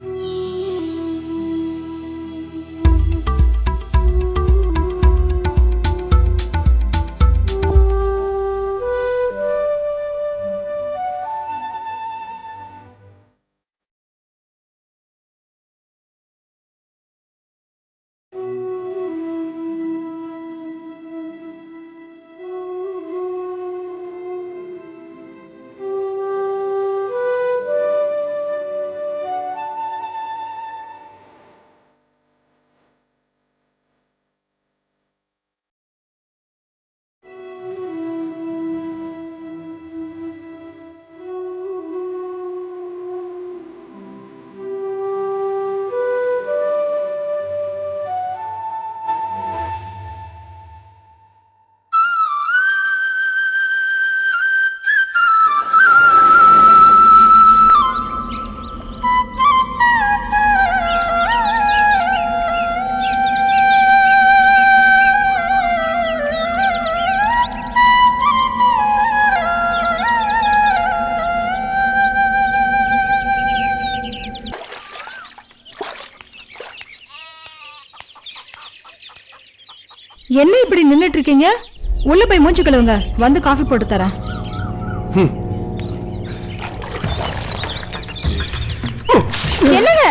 என்ன இப்படி நின்னுட்டு இருக்கீங்க? உள்ள போய் மூஞ்சி கழுவுங்க, வந்து காஃபி போட்டு தரேன். என்னங்க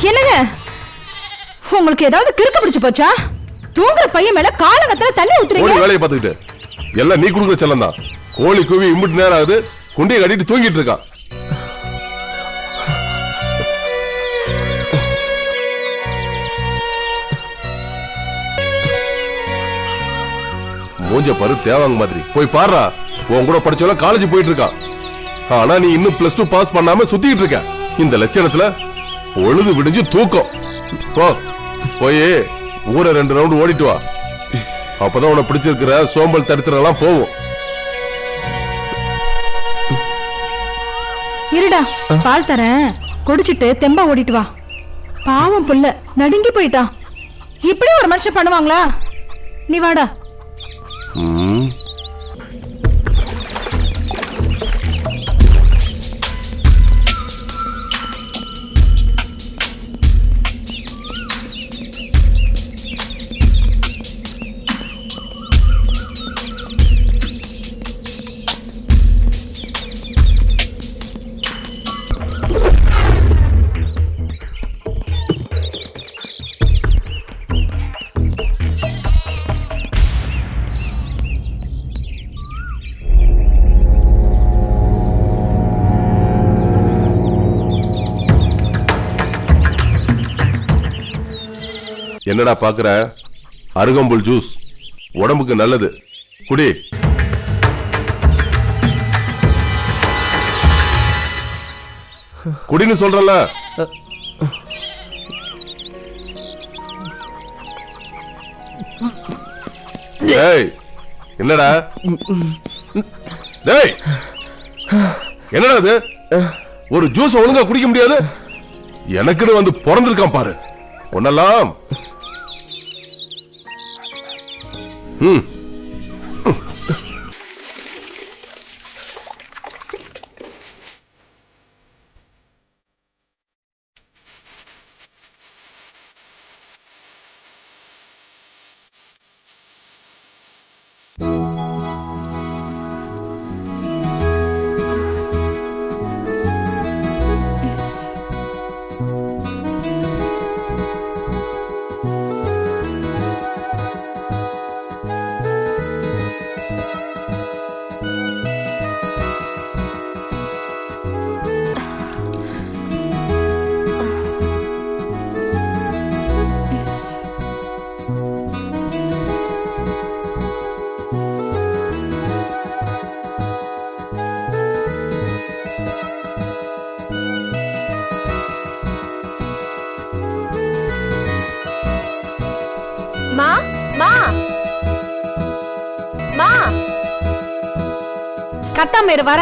என்னங்க உங்களுக்கு ஏதாவது கிறுக்கு பிடிச்சு போச்சா? தூங்குற பையன் மேல காலங்கத்துல தண்ணி ஊத்துறீங்க. வேலையை பார்த்துக்கிட்டு எல்லாம் நீ குடுக்குற செல்லம் தான். கோழி கூவி இம்புட்டு நேரம் ஆகுது, குண்டியை கட்டிட்டு தூங்கிட்டு இருக்கா. மூஞ்ச பாரு தேவாங்க மாதிரி. போய் பாடுறா, உன் கூட படிச்சவள காலேஜ் போயிட்டு இருக்கா. ஆனா நீ இன்னும் +2 பாஸ் பண்ணாம சுத்திட்டு இருக்க. இந்த லட்சணத்துல பொழுது விடிஞ்சு தூக்கம். போய் ஊரை 2 ரவுண்ட் ஓடிட்டு வா. அப்பதான் உன பிடிச்சிருக்கிற சோம்பல் தரித்திரம் போவும். இருடா, பால் தரேன், குடிச்சிட்டு தெம்பா ஓடிட்டு வா. பாவம் புள்ள நடுங்கி போயிட்டான். இப்படி ஒரு மனுஷன் பண்ணுவாங்களா? நீ வாடா. என்னடா பாக்குற? அருகம்புல் ஜூஸ் உடம்புக்கு நல்லது, குடி. குடின்னு சொல்றல. டேய் என்னடா? டேய் என்னடா இது? ஒரு ஜூஸ் ஒழுங்கா குடிக்க முடியாது? எனக்குன்னு வந்து பிறந்திருக்கான் பாரு ஒன்னெல்லாம். மா மா மா கத்தாமேரு வர.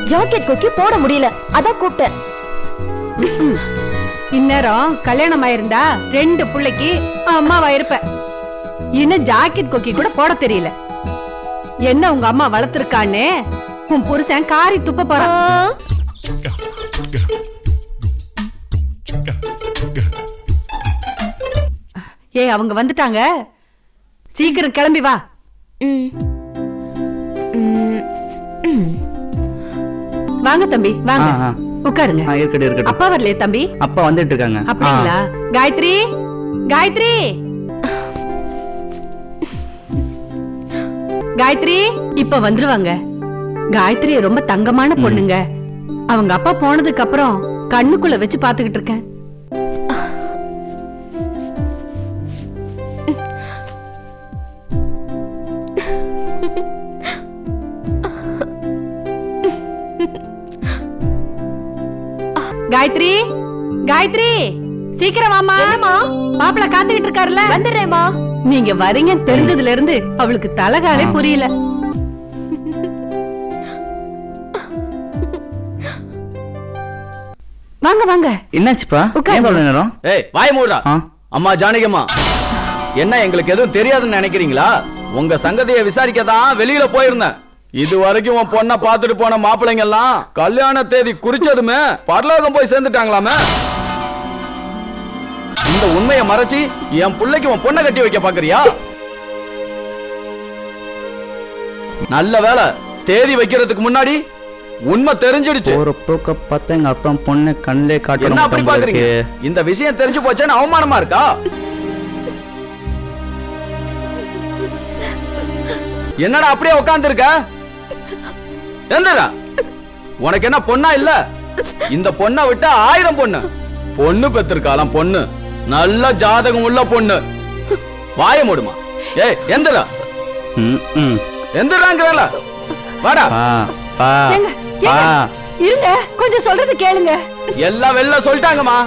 ஜாக்கெட் கொக்கி போட முடியல, அதான் கூப்பிட்டேன். இந்நேரம் கல்யாணம் ஆயிருந்தா 2 பிள்ளைக்கு அம்மாவா இருப்ப. இன்னும் ஜாக்கெட் கொக்கி கூட போட தெரியல. என்ன உங்க அம்மா வளர்த்திருக்கான்னு உன் புருஷன் காரி துப்ப போறான். ஏய், அவங்க வந்துட்டாங்க, சீக்கிரம் கிளம்பி வா. வாங்க தம்பி, வாங்க உட்காருங்க. இருக்கட்டும். அப்பா வரலையே தம்பி? அப்பா வந்துட்டு இருக்காங்க. அப்படிங்களா? காயத்ரி, காயத்ரி, காயத்ரி இப்ப வந்துருவாங்க. காயத்ரி ரொம்ப தங்கமான பொண்ணுங்க. அவங்க அப்பா போனதுக்கு அப்புறம் கண்ணுக்குள்ள வச்சு பாத்துக்கிட்டு இருக்கேன். காயத்ரி, காயத்ரி சீக்கிரம் வாமா. மாப்பிள்ள காத்துக்கிட்டு இருக்காருல்ல. வந்துடுறேம்மா. நீங்க வரீங்க தெரிஞ்சதுல இருந்து அவளுக்கு தலகாலே புரியல. வாங்க வாங்க. என்னாச்சுப்பா? உட்காருங்க. நேரம் ஏய் வாய் மூடுடா. அம்மா ஜானகிம்மா, என்ன எங்களுக்கு எதுவும் தெரியாதுன்னு நினைக்கிறீங்களா? உங்க சங்கதியை விசாரிக்கதான் வெளியில போயிருந்தேன். இது வரைக்கும் உன் பொண்ண பாத்துட்டு போன மாப்பிள்ளைங்க எல்லாம் கல்யாண தேதி குறிச்சதுமே பரலோகம் போய் சேர்ந்துட்டாங்களாமே. இந்த உண்மையை மறைச்சி என் பிள்ளைக்கு உன் பொண்ணை கட்டி வைக்க பாக்குறியா? நல்ல வேலை, தேதி வைக்கிறதுக்கு முன்னாடி உண்மை தெரிஞ்சிடுச்சு. ஒரு போக்க பார்த்தா எங்க அப்பா பொண்ணு கண்ணிலே காட்ட. என்ன அப்படி பாக்குறீங்க? இந்த விஷயம் தெரிஞ்சு போச்சேன்னு அவமானமா இருக்கா? என்னடா அப்படியே உட்கார்ந்து இருக்க? எந்தடா உனக்கு என்ன பொண்ணா இல்ல? இந்த பொண்ணை விட்டா 1000 பொண்ணு. பொண்ணு பெத்திருக்காளாம் பொண்ணு, நல்ல ஜாதகம் உள்ள பொண்ணு. வாய மூடுமா. ஏய் எந்தடா எந்தடாங்கறல வாடா. ஏங்க, இருங்க, கொஞ்சம் சொல்றது கேளுங்க. எல்லாம் வெளில சொல்லிட்டாங்கம்மா.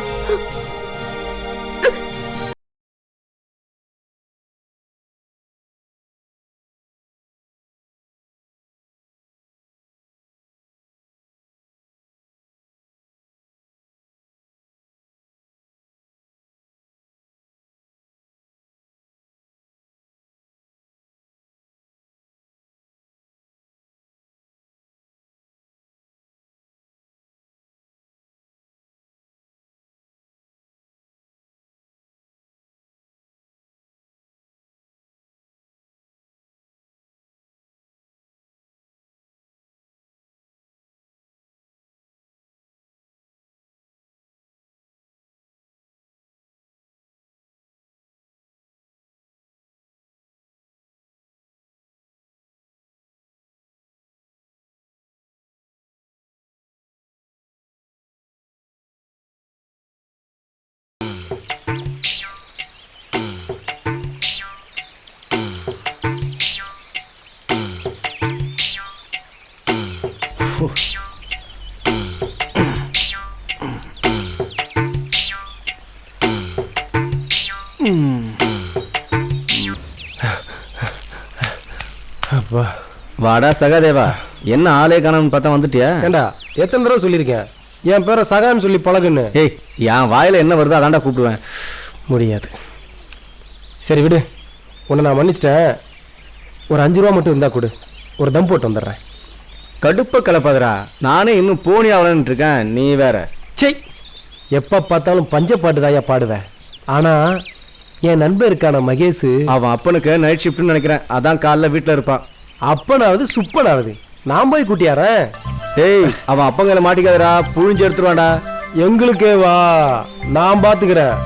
வாடா சகாதேவா, என்ன ஆளே காணாமன்னு பார்த்தா வந்துட்டியா? ஏண்டா எத்தனை தடவை சொல்லியிருக்கேன் என் பேரை சகான்னு சொல்லி பழகுன்னு? ஏய், என் வாயில என்ன வருதோ அதான்டா கூப்பிடுவேன். முடியாது. சரி விடு, உன்னை நான் மன்னிச்சிட்டேன். ஒரு 5 ரூபா மட்டும் இருந்தா கொடு, ஒரு தம் போட்டு வந்துடுறேன். கடுப்ப கலப்பாதரா, நானே இன்னும் போனி ஆகலன்னு இருக்கேன், நீ வேற. சே, எப்போ பார்த்தாலும் பஞ்சப்பாட்டு தாயா பாடுவேன். ஆனால் என் நண்பன் இருக்கான மகேஷ், அவன் அப்பனுக்கு நைட் ஷிஃப்ட்னு நினைக்கிறேன், அதான் காலைல வீட்டில் இருப்பான். அப்பனாவது சுப்பனாவது நான் போய் கூட்டியாரேன். டேய், அவன் அப்பங்களை மாட்டிக்காதரா, புழிஞ்சு எடுத்துருவான்டா. எங்களுக்கே வா, நான் பார்த்துக்கிறேன்.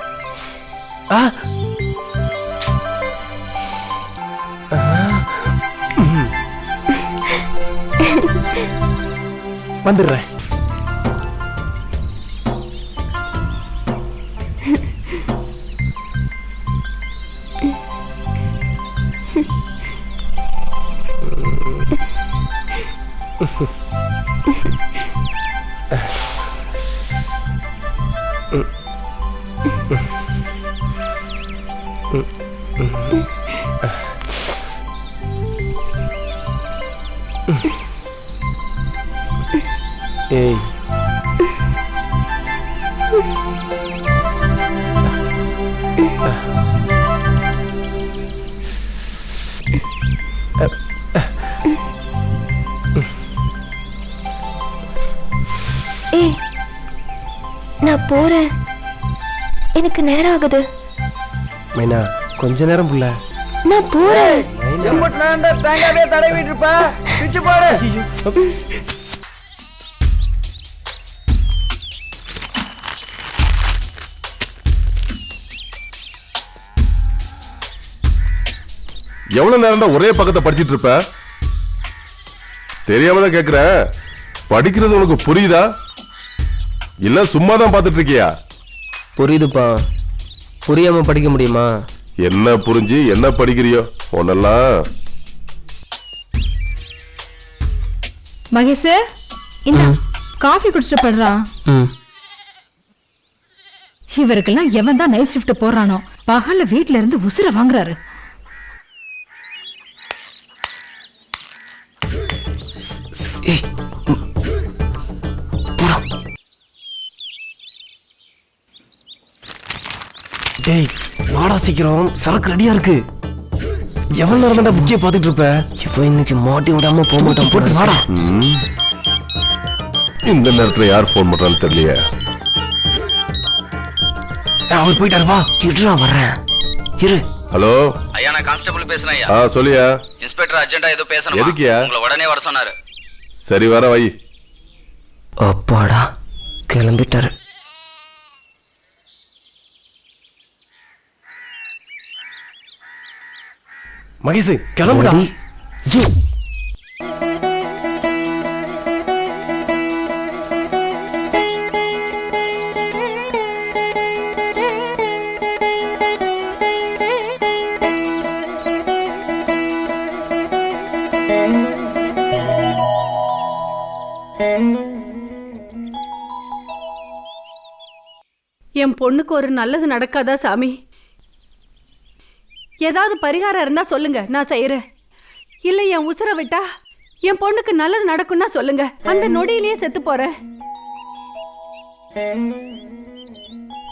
வந்துடுறேன். ஏய், நான் போறேன், எனக்கு நேரம் ஆகுது. மைனா கொஞ்ச நேரம் புள்ள. நான் போறேன். தேங்காவே தடவிட்டு இருப்ப, பிச்சு போடு. எவ்வளவு நேரம் ஒரே பக்கத்தை படிச்சிட்டு இருப்ப? தெரியாம தான் கேக்குறேன். படிக்கிறது உனக்கு புரியுதா இல்ல சும்மா தான் பார்த்துட்டு இருக்கியா? புரியுதுப்பா. புரியாம படிக்க முடியுமா? என்ன புரிஞ்சு என்ன படிக்கிறியோ ஒன்னெல்லாம். மகேஷ் இந்த காஃபி குடிச்சிட்டு படுறா. இவருக்கெல்லாம் எவன் தான் நைட் ஷிஃப்ட் போறானோ பகல்ல வீட்ல இருந்து உசுர வாங்குறாரு. டேய் வாடா சீக்கிரம், சரக்கு ரெடியா இருக்கு. எவ்வளவு நேரம் தான் முக்கிய பாத்துட்டு இருப்ப? இப்போ இன்னைக்கு மாட்டி விடாம போக மாட்டான். போட்டு வாடா. இந்த நேரத்துல யார் போன் பண்றான்னு தெரியலையே. அவர் போயிட்டாரு, வா. இருடா வர்றேன், இரு. ஹலோ ஐயா, நான் கான்ஸ்டபிள் பேசுறேன் ஐயா. சொல்லியா? இன்ஸ்பெக்டர் அர்ஜென்ட்டா ஏதோ பேசணும். எதுக்குயா? உங்களை உடனே வர சொன்னாரு. சரி வர வை. அப்பாடா கிளம்பிட்டாரு. மகேஷ் கிளம்புடா. என் பொண்ணுக்கு ஒரு நல்லது நடக்காதா சாமி? ஏதாவது பரிகாரம் இருந்தா சொல்லுங்க, நான் செய்யறேன். இல்ல என் உசுர விட்டா என் பொண்ணுக்கு நல்லது நடக்கும்னா சொல்லுங்க, அந்த நொடியிலேயே செத்து போறேன்.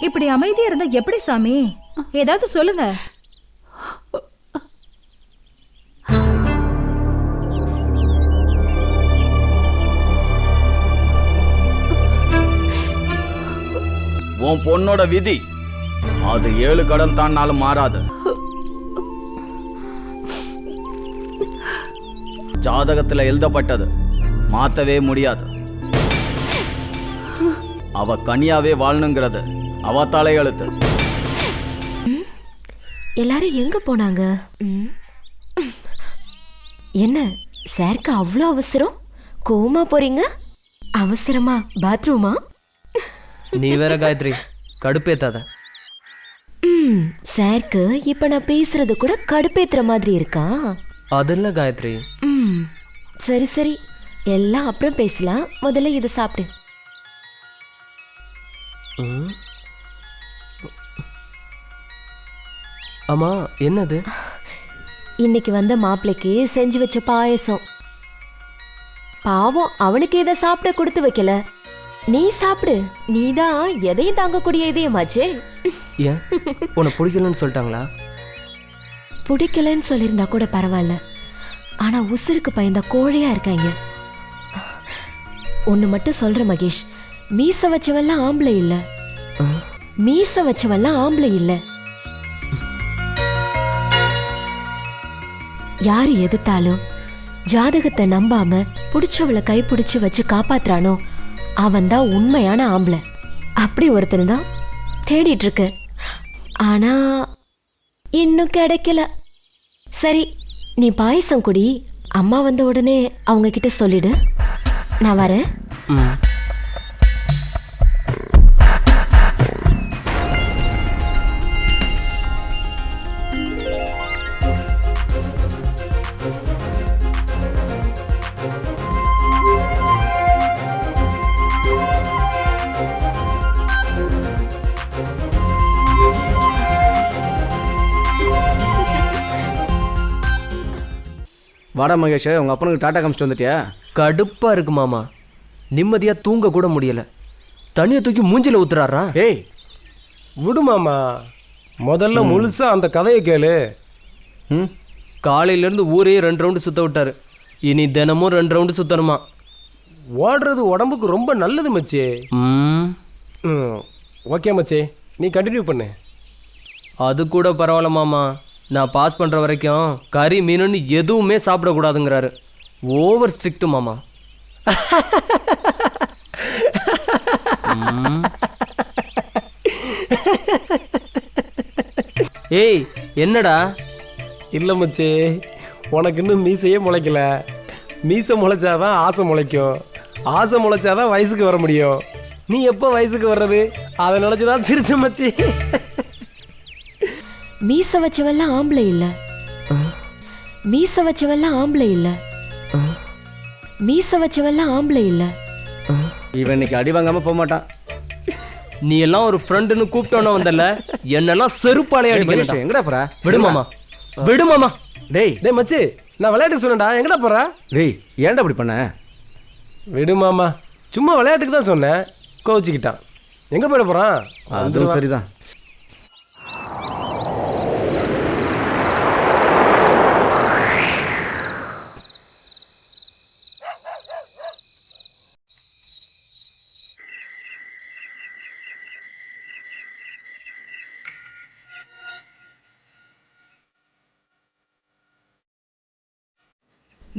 இப்படி அமைதியா இருந்தா எப்படி சாமி? ஏதாவது சொல்லுங்க. உன் பொண்ணோட விதி அது 7 கடல் தாண்டாலும் மாறாது. ஜாதகத்துல எழுதப்பட்டது மாத்தவே முடியாது. அவ கனியாவே வாழணுங்கிறது அவ தலையெழுத்து. எல்லாரும் எங்க போனாங்க? என்ன சாருக்கு அவ்வளோ அவசரம்? கோமா போறீங்க? அவசரமா பாத்ரூமா? நீ வேற காயத்ரி, கடுப்பேத்தாத. சாருக்கு இப்ப நான் பேசுறது கூட கடுப்பேத்துற மாதிரி இருக்கா? அது இல்ல காயத்ரி. சரி சரி, எல்லாம் அப்புறம் பேசலாம். முதல்ல இது சாப்பிடு. ஆமா என்னது? இன்னைக்கு வந்த மாப்பிள்ளைக்கு செஞ்சு வச்ச பாயசம். பாவம் அவனுக்கு இதை சாப்பிட கொடுத்து வைக்கல. நீ சாப்பிடு, நீதான் எதையும் தாங்கக்கூடிய இதயமாச்சே. ஏன் உனக்கு பிடிக்கலன்னு சொல்லிட்டாங்களா? பிடிக்கலன்னு சொல்லியிருந்தா கூட பரவாயில்ல, ஆனா உசுருக்கு பயந்த கோழையா இருக்காங்க. ஒண்ணு மட்டும் சொல்ற மகேஷ், மீச வச்சவெல்லாம் ஆம்பளை இல்ல. மீச வச்சவெல்லாம் ஆம்பளை இல்ல. யாரு எதிர்த்தாலும் ஜாதகத்தை நம்பாம புடிச்சவளை கைப்பிடிச்சு வச்சு காப்பாத்துறானோ அவன் தான் உண்மையான ஆம்பளை. அப்படி ஒருத்தன் தான் தேடிட்டு இருக்க, ஆனா இன்னும் கிடைக்கல. சரி, நீ பாயசம் குடி. அம்மா வந்த உடனே அவங்க கிட்ட சொல்லிடு, நான் வரேன். வாடா மகேஷ், உங்க அப்பனுக்கு டாட்டா காமிச்சிட்டு வந்துட்டியா? கடுப்பா இருக்கு மாமா, நிம்மதியா தூங்க கூட முடியல. தண்ணியை தூக்கி மூஞ்சில ஊத்துறாரா? ஏய் விடுமாமா, முதல்ல முழுசா அந்த கதையை கேளு. காலையில இருந்து ஊரே 2 ரவுண்டு சுத்த விட்டாரு. இனி தினமும் 2 ரவுண்டு சுத்தணுமா? ஓடுறது உடம்புக்கு ரொம்ப நல்லது மச்சி. ஓகே மச்சி, நீ கண்டினியூ பண்ணு. அது கூட பரவாயில்ல மாமா. நான் பாஸ் பண்ணுற வரைக்கும் கறி மீனுன்னு எதுவுமே சாப்பிடக்கூடாதுங்கிறாரு. ஓவர் ஸ்ட்ரிக்ட் மாமா. ஏய் என்னடா? இல்லை மச்சி, உனக்கு இன்னும் மீசையே முளைக்கல. மீசை முளைச்சாதான் ஆசை முளைக்கும், ஆசை முளைச்சாதான் வயசுக்கு வர முடியும். நீ எப்போ வயசுக்கு வர்றது? அதை நினச்சிதான் சிரிச்ச மச்சி. மீச வச்சவெல்லாம் ஆம்பளை இல்ல, மீச வச்சவெல்லாம் ஆம்பளை இல்ல, மீச வச்சவெல்லாம் ஆம்பளை இல்ல. இவன் இன்னைக்கு அடி வாங்காம போக மாட்டான். நீ எல்லாம் ஒரு ஃப்ரெண்டுன்னு கூப்பிட்டோன்னு வந்தல, என்னெல்லாம் செருப்பாளைய அடிக்க. எங்கடா போற? விடு மாமா, விடு மாமா. டேய் டேய் மச்சி, நான் விளையாட்டுக்கு சொன்னேன்டா, எங்கடா போற? டேய் ஏன்டா அப்படி பண்ண? விடு மாமா, சும்மா விளையாட்டுக்கு தான் சொன்னேன். கோச்சிக்கிட்டான். எங்க போயிட போறான்? அதுவும் சரிதான்.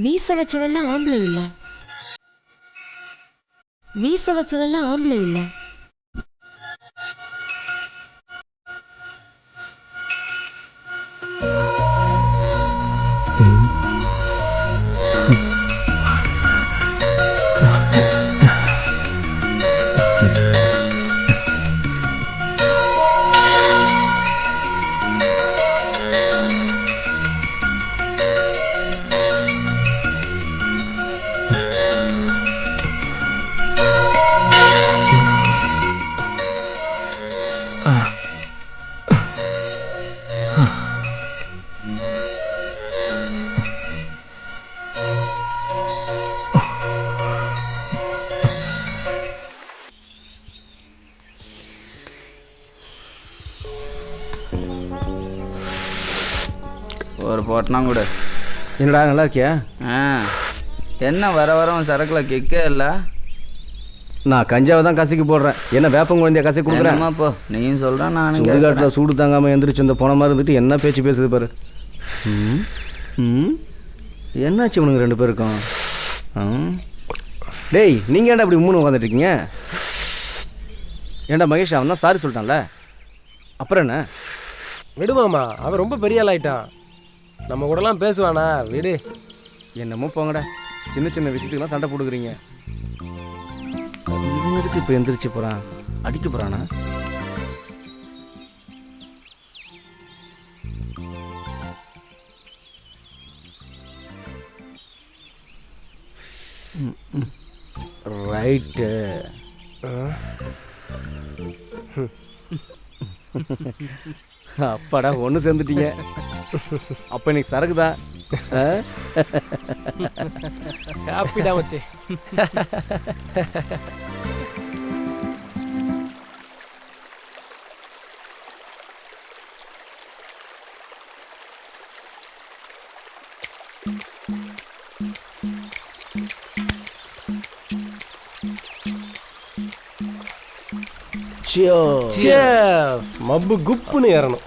மீச வச்சவெல்லாம் ஆம்பளை இல்ல, மீச வச்சவெல்லாம் ஆம்பளை இல்ல. ஒரு போட்டலாம் கூட. என்னடா நல்லா இருக்கியா? என்ன வர வர சரக்கில் கிக்கே இல்லை. நான் கஞ்சாவை தான் கசக்கி போடுறேன். என்ன வேப்பம் குழந்தைய கசக்கி கொடுக்குறேன். போ நீயும் சொல்கிறேன். நான் சுடுகாட்டில் சூடு தாங்காமல் எந்திரிச்சு இந்த போன மாதிரி இருந்துட்டு என்ன பேச்சு பேசுது பாரு. என்னாச்சு உனக்கு ரெண்டு பேருக்கும்? டேய் நீங்கள் ஏன்டா அப்படி மூணு உட்காந்துட்டு இருக்கீங்க? ஏன்டா மகேஷ் அவன் தான் சாரி சொல்லிட்டான்ல, அப்புறம் என்ன? விடு மாமா, அவன் ரொம்ப பெரிய ஆள் ஆயிட்டான். நம்ம கூடலாம் பேசுவானா? விடு. என்னமோ போங்கடா, சின்ன சின்ன விஷயத்துக்குலாம் சண்டை போட்டுக்கிறீங்க. இவன் எதுக்கு இப்போ எந்திரிச்சு போகிறான்? அடிக்க போகிறானா? ரைட்டு. அப்பாடா ஒன்று சேர்ந்துட்டீங்க. அப்போ இன்னைக்கு சரக்கு தான். ஹாப்பிடா வச்சு. மப்பு குப்புன்னு ஏறணும்.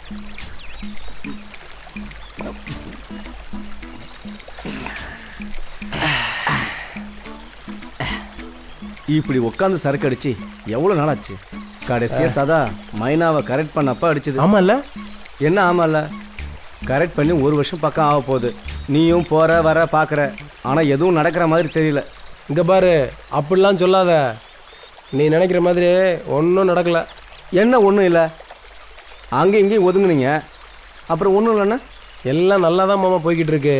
இப்படி உட்காந்து சரக்கு அடிச்சு எவ்வளோ நாள் ஆச்சு? கடைசியாக சதா மைனாவை கரெக்ட் பண்ணப்ப அடிச்சது. ஆமாம்ல? என்ன ஆமாம்ல? கரெக்ட் பண்ணி 1 வருஷம் பக்கம் ஆக போகுது. நீயும் போகிற வர பார்க்குற, ஆனால் எதுவும் நடக்கிற மாதிரி தெரியல. இங்கே பாரு, அப்படிலாம் சொல்லாத. நீ நினைக்கிற மாதிரி ஒன்றும் நடக்கலை. என்ன ஒன்றும் இல்லை? அங்கேயும் இங்கேயும் ஒதுங்குனீங்க, அப்புறம் ஒன்றும் இல்லைன்னா? எல்லாம் நல்லா தான் மாமா போய்கிட்டு இருக்கு.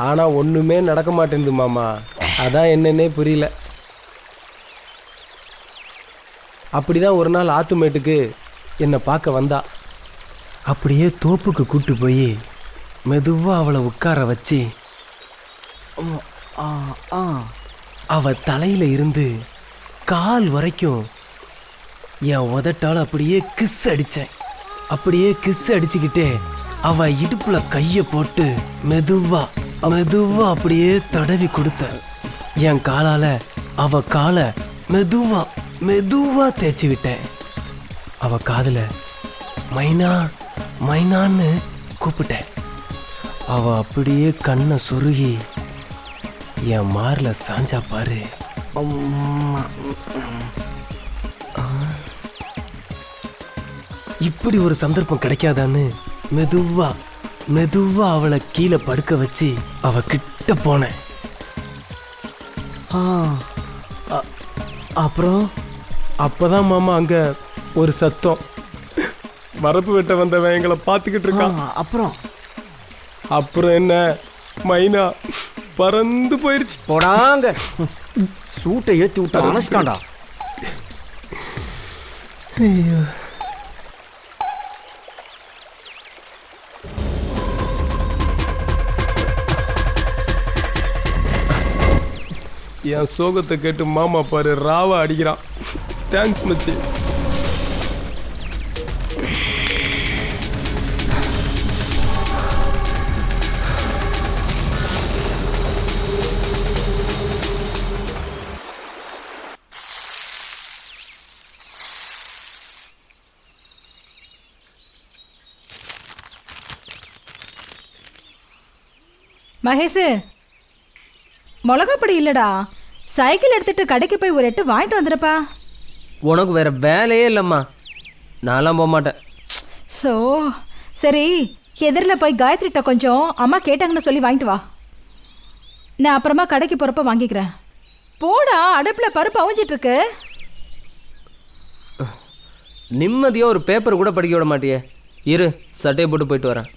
ஆனால் ஒன்றுமே நடக்க மாட்டேங்குது மாமா. அதான் என்னன்னே புரியல. அப்படிதான் ஒரு நாள் ஆத்துமேட்டுக்கு என்னை பார்க்க வந்தா. அப்படியே தோப்புக்கு கூட்டு போய் மெதுவாக அவளை உட்கார வச்சு அவ தலையில இருந்து கால் வரைக்கும் என் உதட்டால் அப்படியே கிஸ் அடித்தேன். அப்படியே கிஸ் அடிச்சுக்கிட்டே அவ இடுப்புல கையை போட்டு மெதுவா மெதுவா அப்படியே தடவி கொடுத்தேன். என் காலால அவ காலை மெதுவா மெதுவா தேய்ச்சி விட்டேன். அவ காதுல மைனா மைனான்னு கூப்பிட்டேன். அவ அப்படியே கண்ணை சொருகி என் மார்ல சாஞ்சா பாரு. இப்படி ஒரு சந்தர்ப்பம் கிடைக்காதான்னு மெதுவா மெதுவா அவளை கீழே படுக்க வச்சு அவ கிட்ட போனேன். அப்புறம் அப்பதான் மாமா அங்க ஒரு சத்தம். வரப்பு வெட்ட வந்தவன் எங்களை பார்த்துக்கிட்டு இருக்கான். அப்புறம் என்ன, மைனா பறந்து போயிருச்சு. போடாங்க, சூட்டை ஏற்றி விட்டு அணைச்சிட்டான்டா. ஐயோ, என் சோகத்தை கேட்டு மாமா பாரு ராவா அடிக்கிறான். தேங்க்ஸ் மச்சி. மகேஷ், மிளகாப்பொடி இல்லடா, சைக்கிள் எடுத்துட்டு கடைக்கு போய் ஒரு 8 வாங்கிட்டு வந்துடுப்பா. உனக்கு வேற வேலையே இல்லைம்மா, நான்லாம் போக மாட்டேன். ஸோ சரி, எதிரில் போய் காயத்ரிட்ட கொஞ்சம் அம்மா கேட்டாங்கன்னு சொல்லி வாங்கிட்டு வா. நான் அப்புறமா கடைக்கு போகிறப்ப வாங்கிக்கிறேன். போடா, அடுப்பில் பருப்பு அவிஞ்சிட்டு இருக்கு. நிம்மதியாக ஒரு பேப்பர் கூட படிக்க விட மாட்டியே. இரு, சட்டையை போட்டு போயிட்டு வரேன்.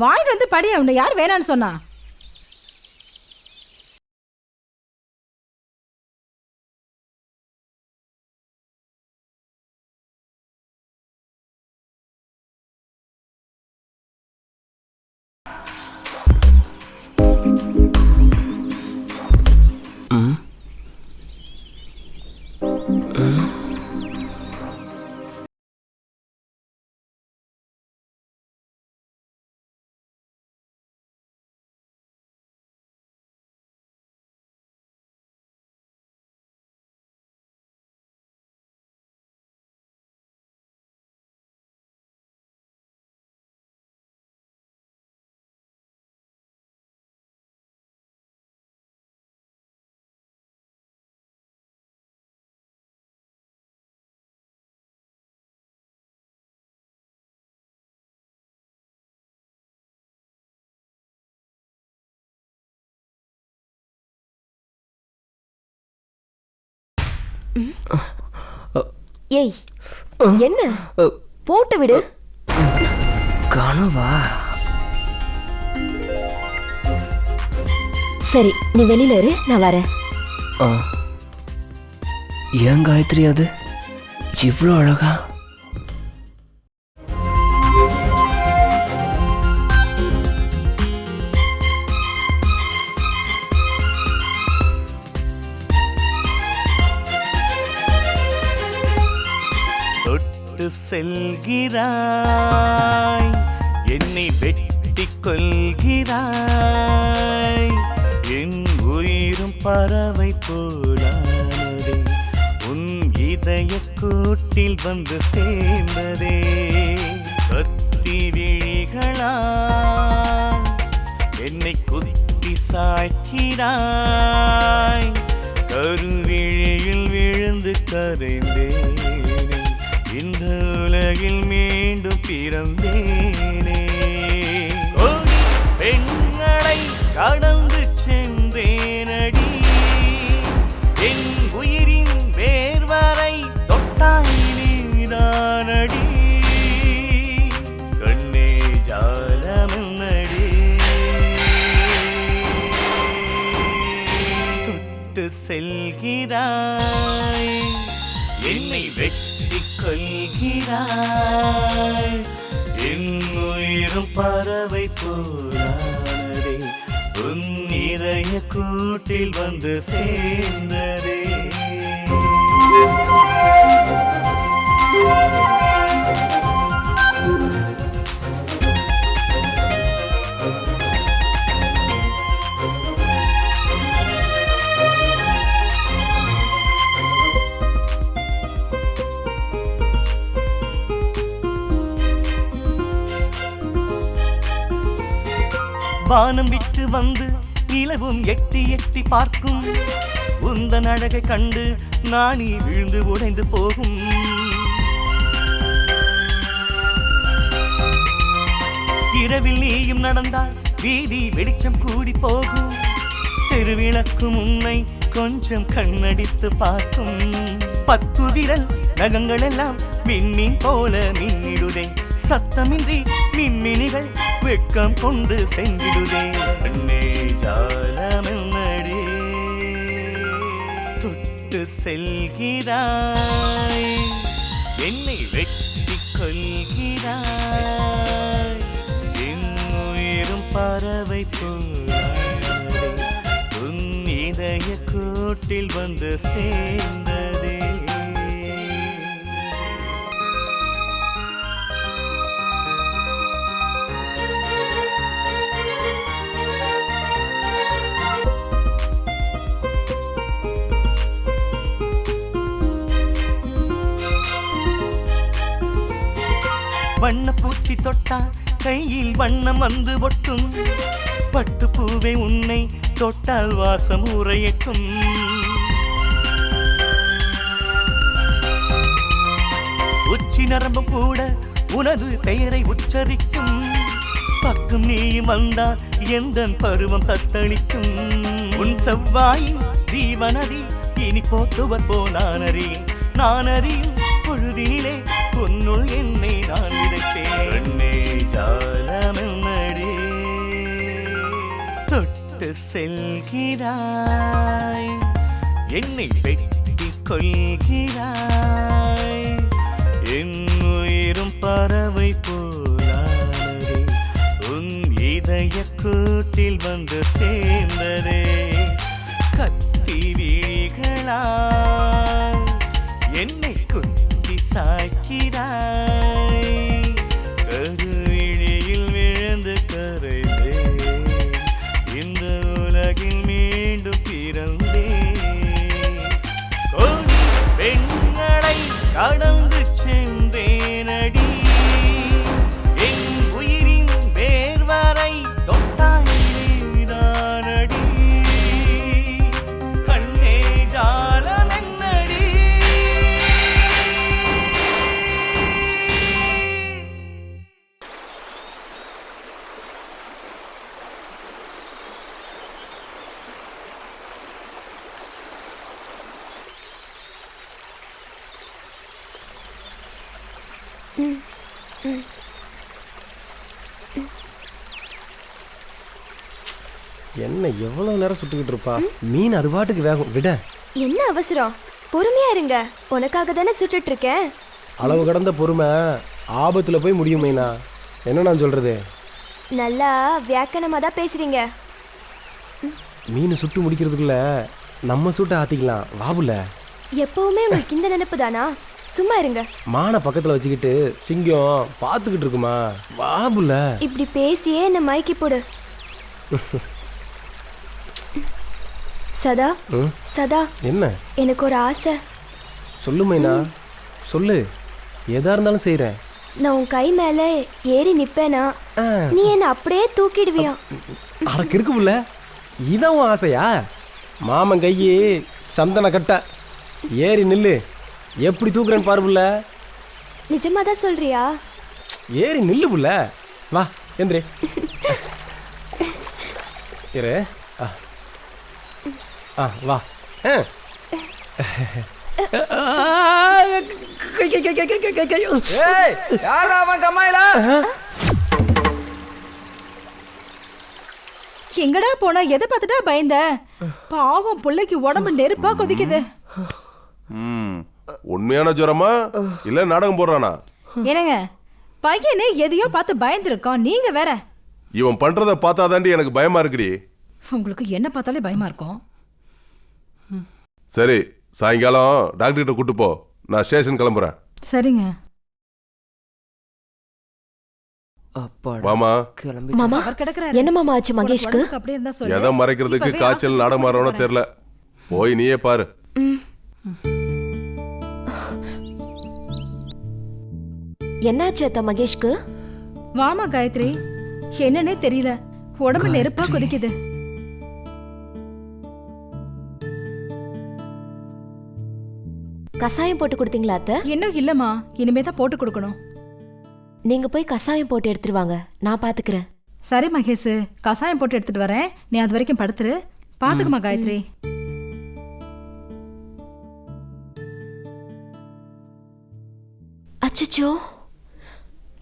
வாங்கிட்டு வந்து படி. அவனை யார் வேணான்னு சொன்னா? ஏய், என்ன போட்டு விடு. கனவா? சரி, நீ வெளியில இரு, நான் வரேன். ஏன் காயத்ரி அது இவ்வளோ அழகா? செல்கிறாய், என்னை வெட்டிக் கொள்கிறாய், என் உயிரும் பறவை போலானதே, உன் இதய கூட்டில் வந்து சேர்ந்ததே. கத்தி விழிகளாய் என்னை குத்தி சாய்க்கிறாய், கருவிழியில் விழுந்து கரைந்தேன், இந்த உலகில் மீண்டும் பிறந்தேனே. பெண்களை கடந்து சென்றேனடி, என் உயிரின் வேர்வரை தொட்டாய் நீதானடி, கண்ணே ஜாலமென்னடி, தொட்டு செல்கிறாய், என்னை வெட்டிக் கொள்கிறாய், என் உயிரும் பறவை போலானதே, உன் இதய கூட்டில் வந்து சேர்ந்ததே. வானம் விட்டு வந்து நிலவும் எட்டி எட்டி பார்க்கும் உந்தன் அழகை கண்டு நாணி விழுந்து உடைந்து போகும். இரவில் நீயும் நடந்தால் வீதி வெளிச்சம் கூடி போகும். தெருவிளக்கும் உன்னை கொஞ்சம் கண்ணடித்து பார்க்கும். 10 விரல் நகங்கள் எல்லாம் மின்மீன் போல மின்னிடுதே. சத்தமின்றி மின்மினிகள் வெட்கம் கொண்டு சென்றிடுதே. கண்ணே ஜாலமென்னடே தொட்டு செல்கிறாய், என்னை வெட்டி கொள்கிறாய். என் உயிரும் பறவை போலானதே, உன் இதய கூட்டில் வந்து சேர்ந்ததே. வண்ணப்பூச்சி தொட்டா கையில் வண்ணம் வந்து ஒட்டும். பட்டு பூவே உன்னை தொட்டால் வாசம் உரையட்டும். உச்சி நரம்பு கூட உனது பெயரை உச்சரிக்கும். பக்கம் நீயும் வந்தா எந்த பருவம் தத்தளிக்கும். உன் செவ்வாயின் ஜீவனதி இனி போத்துவர் போனானறி. நான் அறியும் பொழுதினிலே உன்னுள் என்னை நான் விதைத்தேன். கண்ணே ஜாலமென்னடே தொட்டு செல்கிறாய், என்னை வெட்டி கொள்கிறாய். என் உயிரும் பறவை போலானதே, உன் இதய கூட்டில் வந்து சேர்ந்ததே. கத்தி விழிகளால் என்னை குத்தி சாய்க்கிறாய். கருவிழியில் விழுந்து கரைந்தேன், இந்த உலகில் மீண்டும் பிறந்தேன். கோடி பெண்களை கடந்து சென்றேனடி, என் உயிரின் வேர்வரை தொட்டாயினடி. கண்ணே ஜாலமென்னடி. என்ன எவ்வளவு நேரம் சுட்டுக்கிட்டு இருப்பா? மீன் அது பாட்டுக்கு வேகும், விட. என்ன அவசரம்? பொறுமையா இருங்க, உனக்காக தானே சுட்டுட்டு இருக்கேன். அளவு கடந்த பொறுமை ஆபத்துல போய் முடியும் மைனா. என்ன நான் சொல்றது? நல்லா வியாக்கணமா தான் பேசுறீங்க. மீன் சுட்டு முடிக்கிறதுக்குள்ள நம்ம சுட்டு ஆத்திக்கலாம், வாபுல. எப்பவுமே உங்களுக்கு இந்த நினைப்பு தானா? சும்மா இருங்க. மானை பக்கத்துல வச்சுக்கிட்டு சிங்கம் பாத்துக்கிட்டு இருக்குமா, வாபுல. இப்படி பேசியே என்ன மயக்கி போடு. சதா சதா, என்ன? எனக்கு ஒரு ஆசை. சொல்லு மைனா, சொல்லு. எதா இருந்தாலும் செய்யறேன். நான் உன் கை மேல ஏறி நிப்பேனா, நீ என்ன அப்படியே தூக்கிடுவியா? அடக்கு இருக்கு புள்ள, இதான் உன் ஆசையா? மாமன் கையே சந்தன கட்ட, ஏறி நில்லு, எப்படி தூக்குறேன்னு பாரு புள்ள. நிஜமா தான் சொல்றியா? ஏறி நில்லு புள்ள, வா எந்திரி. இரு, வா. எங்கடா போனா? எதை பார்த்துட்டா பயந்த? பாவம் பிள்ளைக்கு உடம்பு நெருப்பா கொதிக்குது. உண்மையான ஜுரமா இல்ல நாடகம் போடுறானா? என்னங்க, பையனே எதையோ பார்த்து பயந்துருக்கான், நீங்க வேற. இவன் பண்றத பார்த்தாதாண்டி எனக்கு பயமா இருக்குடி. உங்களுக்கு என்ன பார்த்தாலே பயமா இருக்கும். சரி, சாயங்காலம் டாக்டர் கிட்ட கூட்டு போ, நான் ஸ்டேஷன் கிளம்புறேன். சரிங்க. வாமா. மாமா, அவர் கிடக்குறாரு. என்ன மாமா ஆச்சு மகேஷ்க்கு? அப்படியே இருந்தா சொல்லு. எதை மறைக்கிறதுக்கு காய்ச்சல் நாடகம் மாறவனோ தெரியல. போய் நீயே பாரு. என்னாச்சு அத்தா மகேஷ்க்கு? வாமா காயத்ரி, என்னன்னே தெரியல, உடம்பு நெருப்பா கொதிக்குது. கசாயம் போட்டு கொடுத்தீங்களா அத்தை? இன்னும் இல்லம்மா, இனிமே தான் போட்டு கொடுக்கணும். நீங்க போய் கசாயம் போட்டு எடுத்துருவாங்க, நான் பாத்துக்கிறேன். சரி மகேஷ், கசாயம் போட்டு எடுத்துட்டு வரேன். நீ அது வரைக்கும் படுத்துரு. பாத்துக்குமா காயத்ரி. அச்சச்சோ,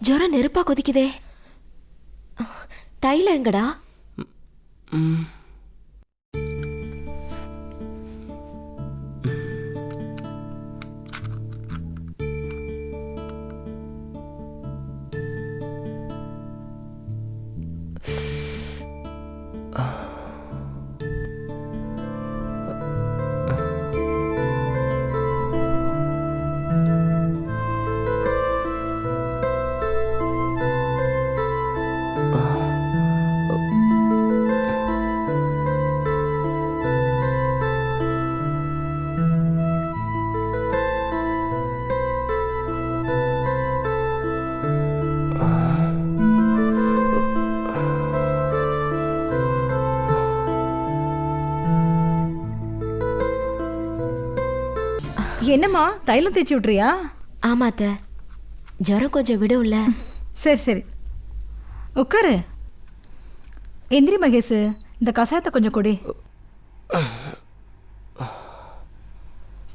ஜுரம் நெருப்பா கொதிக்குதே. தைலம் எங்கடா? என்னம்மா, தைலம் தேய்ச்சி விட்றியா? ஆமா அத்தை, ஜுரம் கொஞ்சம் விடும்ல. சரி சரி, உட்காரு. எந்திரி மகேஷ், இந்த கசாயத்தை கொஞ்சம் கொடி.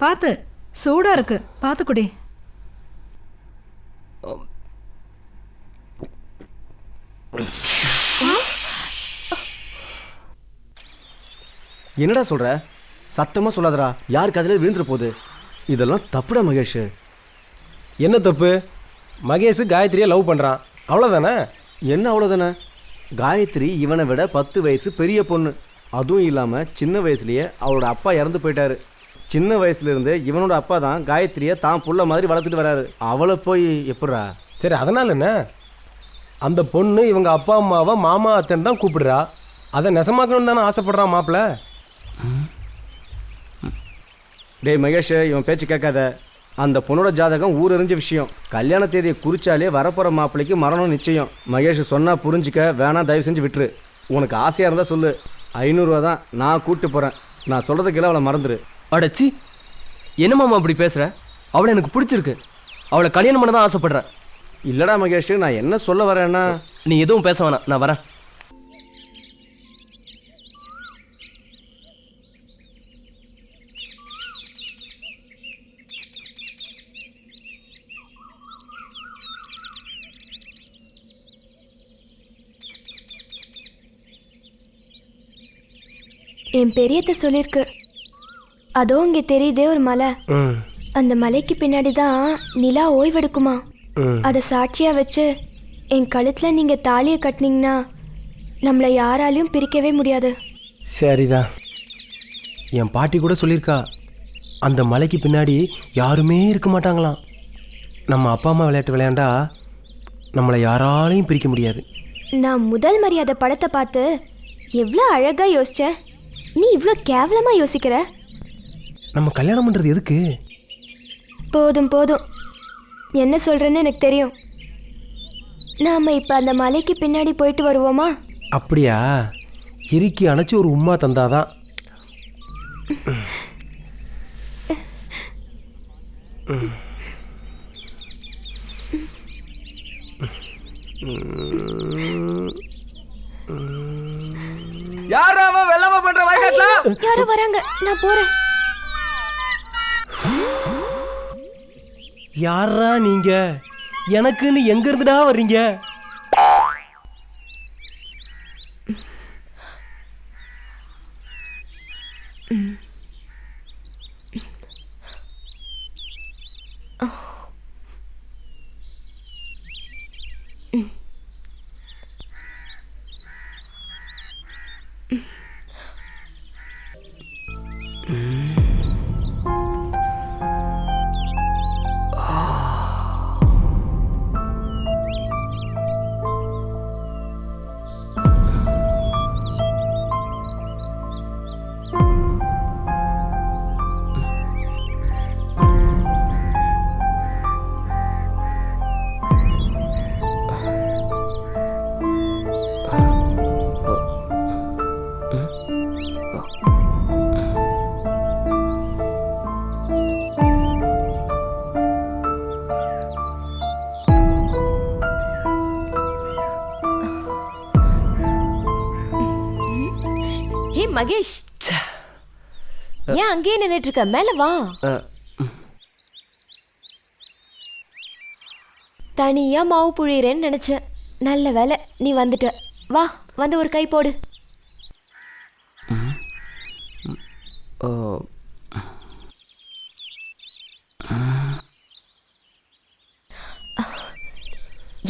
பார்த்து, சூடா இருக்கு, பார்த்து குடி. என்னடா சொல்ற? சத்தமா சொல்லாதடா, யாருக்கு அதில் விழுந்துற போகுது. இதெல்லாம் தப்புடா மகேஷ். என்ன தப்பு? மகேஷ் காயத்ரியை லவ் பண்ணுறான், அவ்வளோதானே? என்ன அவ்வளோதானே? காயத்ரி இவனை விட 10 வயசு பெரிய பொண்ணு. அதுவும் இல்லாமல் சின்ன வயசுலேயே அவளோட அப்பா இறந்து போயிட்டாரு. சின்ன வயசுலேருந்து இவனோட அப்பா தான் காயத்ரியை தான் புள்ள மாதிரி வளர்த்துட்டு வராரு. அவளை போய் எப்படா? சரி, அதனால் என்ன? அந்த பொண்ணு இவங்க அப்பா அம்மாவை மாமா அத்தன் தான் கூப்பிடுறா. அதை நெசமாக்கணும்னு தானே ஆசைப்படுறான் மாப்பிள்ள. டேய் மகேஷ், இவன் பேச்சு கேட்காத. அந்த பொண்ணோட ஜாதகம் ஊரறிஞ்ச விஷயம். கல்யாண தேதியை குறிச்சாலே வரப்போகிற மாப்பிள்ளைக்கு மரணம் நிச்சயம். மகேஷ் சொன்னால் புரிஞ்சிக்க, வேணாம் தயவு செஞ்சு விட்டுரு. உனக்கு ஆசையாக இருந்தால் சொல்லு, 500 ரூபா தான், நான் கூப்பிட்டு போகிறேன். நான் சொல்கிறதுக்கெல்லாம் அவளை மறந்துடு. அடச்சி, என்ன மாமா அப்படி பேசுகிற? அவளை எனக்கு பிடிச்சிருக்கு, அவளை கல்யாணம் பண்ண தான் ஆசைப்படுறேன். இல்லைடா மகேஷ், நான் என்ன சொல்ல வரேன்னா, நீ எதுவும் பேச வேணாம், நான் வரேன். என் பெரியத்தை சொல்லியிருக்கு. அதோ இங்கே தெரியுதே ஒரு மலை, அந்த மலைக்கு பின்னாடி தான் நிலா ஓய்வெடுக்குமா. அதை சாட்சியாக வச்சு என் கழுத்தில் நீங்கள் தாலியை கட்டினீங்கன்னா நம்மளை யாராலையும் பிரிக்கவே முடியாது. சரிதான், என் பாட்டி கூட சொல்லியிருக்கா, அந்த மலைக்கு பின்னாடி யாருமே இருக்க மாட்டாங்களாம். நம்ம அப்பா அம்மா விளையாட்டு விளையாண்டா நம்மளை யாராலையும் பிரிக்க முடியாது. நான் முதல் மரியாதை படத்தை பார்த்து எவ்வளோ அழகாக யோசித்தேன். நீ இவ்வளோ கேவலமாக யோசிக்கிற. நம்ம கல்யாணம் பண்ணுறது எதுக்கு? போதும் போதும், என்ன சொல்கிறேன்னு எனக்கு தெரியும். நாம் இப்போ அந்த மலைக்கு பின்னாடி போயிட்டு வருவோமா? அப்படியா? இறுக்கி அணைச்சி ஒரு உம்மா தந்தாதான். யாரா அவன் வெள்ளாம பண்ற வயக்காட்டுல? யாரோ வராங்க, நான் போறேன். யாரா நீங்க? எனக்குன்னு எங்க இருந்துடா வர்றீங்க? மகேஷ், ஏன் அங்கேயே நின்னுட்டு இருக்க? மேல வா. தனியா மாவு புழியறேன்னு நினைச்சேன். நல்ல வேலை நீ வந்துட்ட. வா, வந்து ஒரு கை போடு.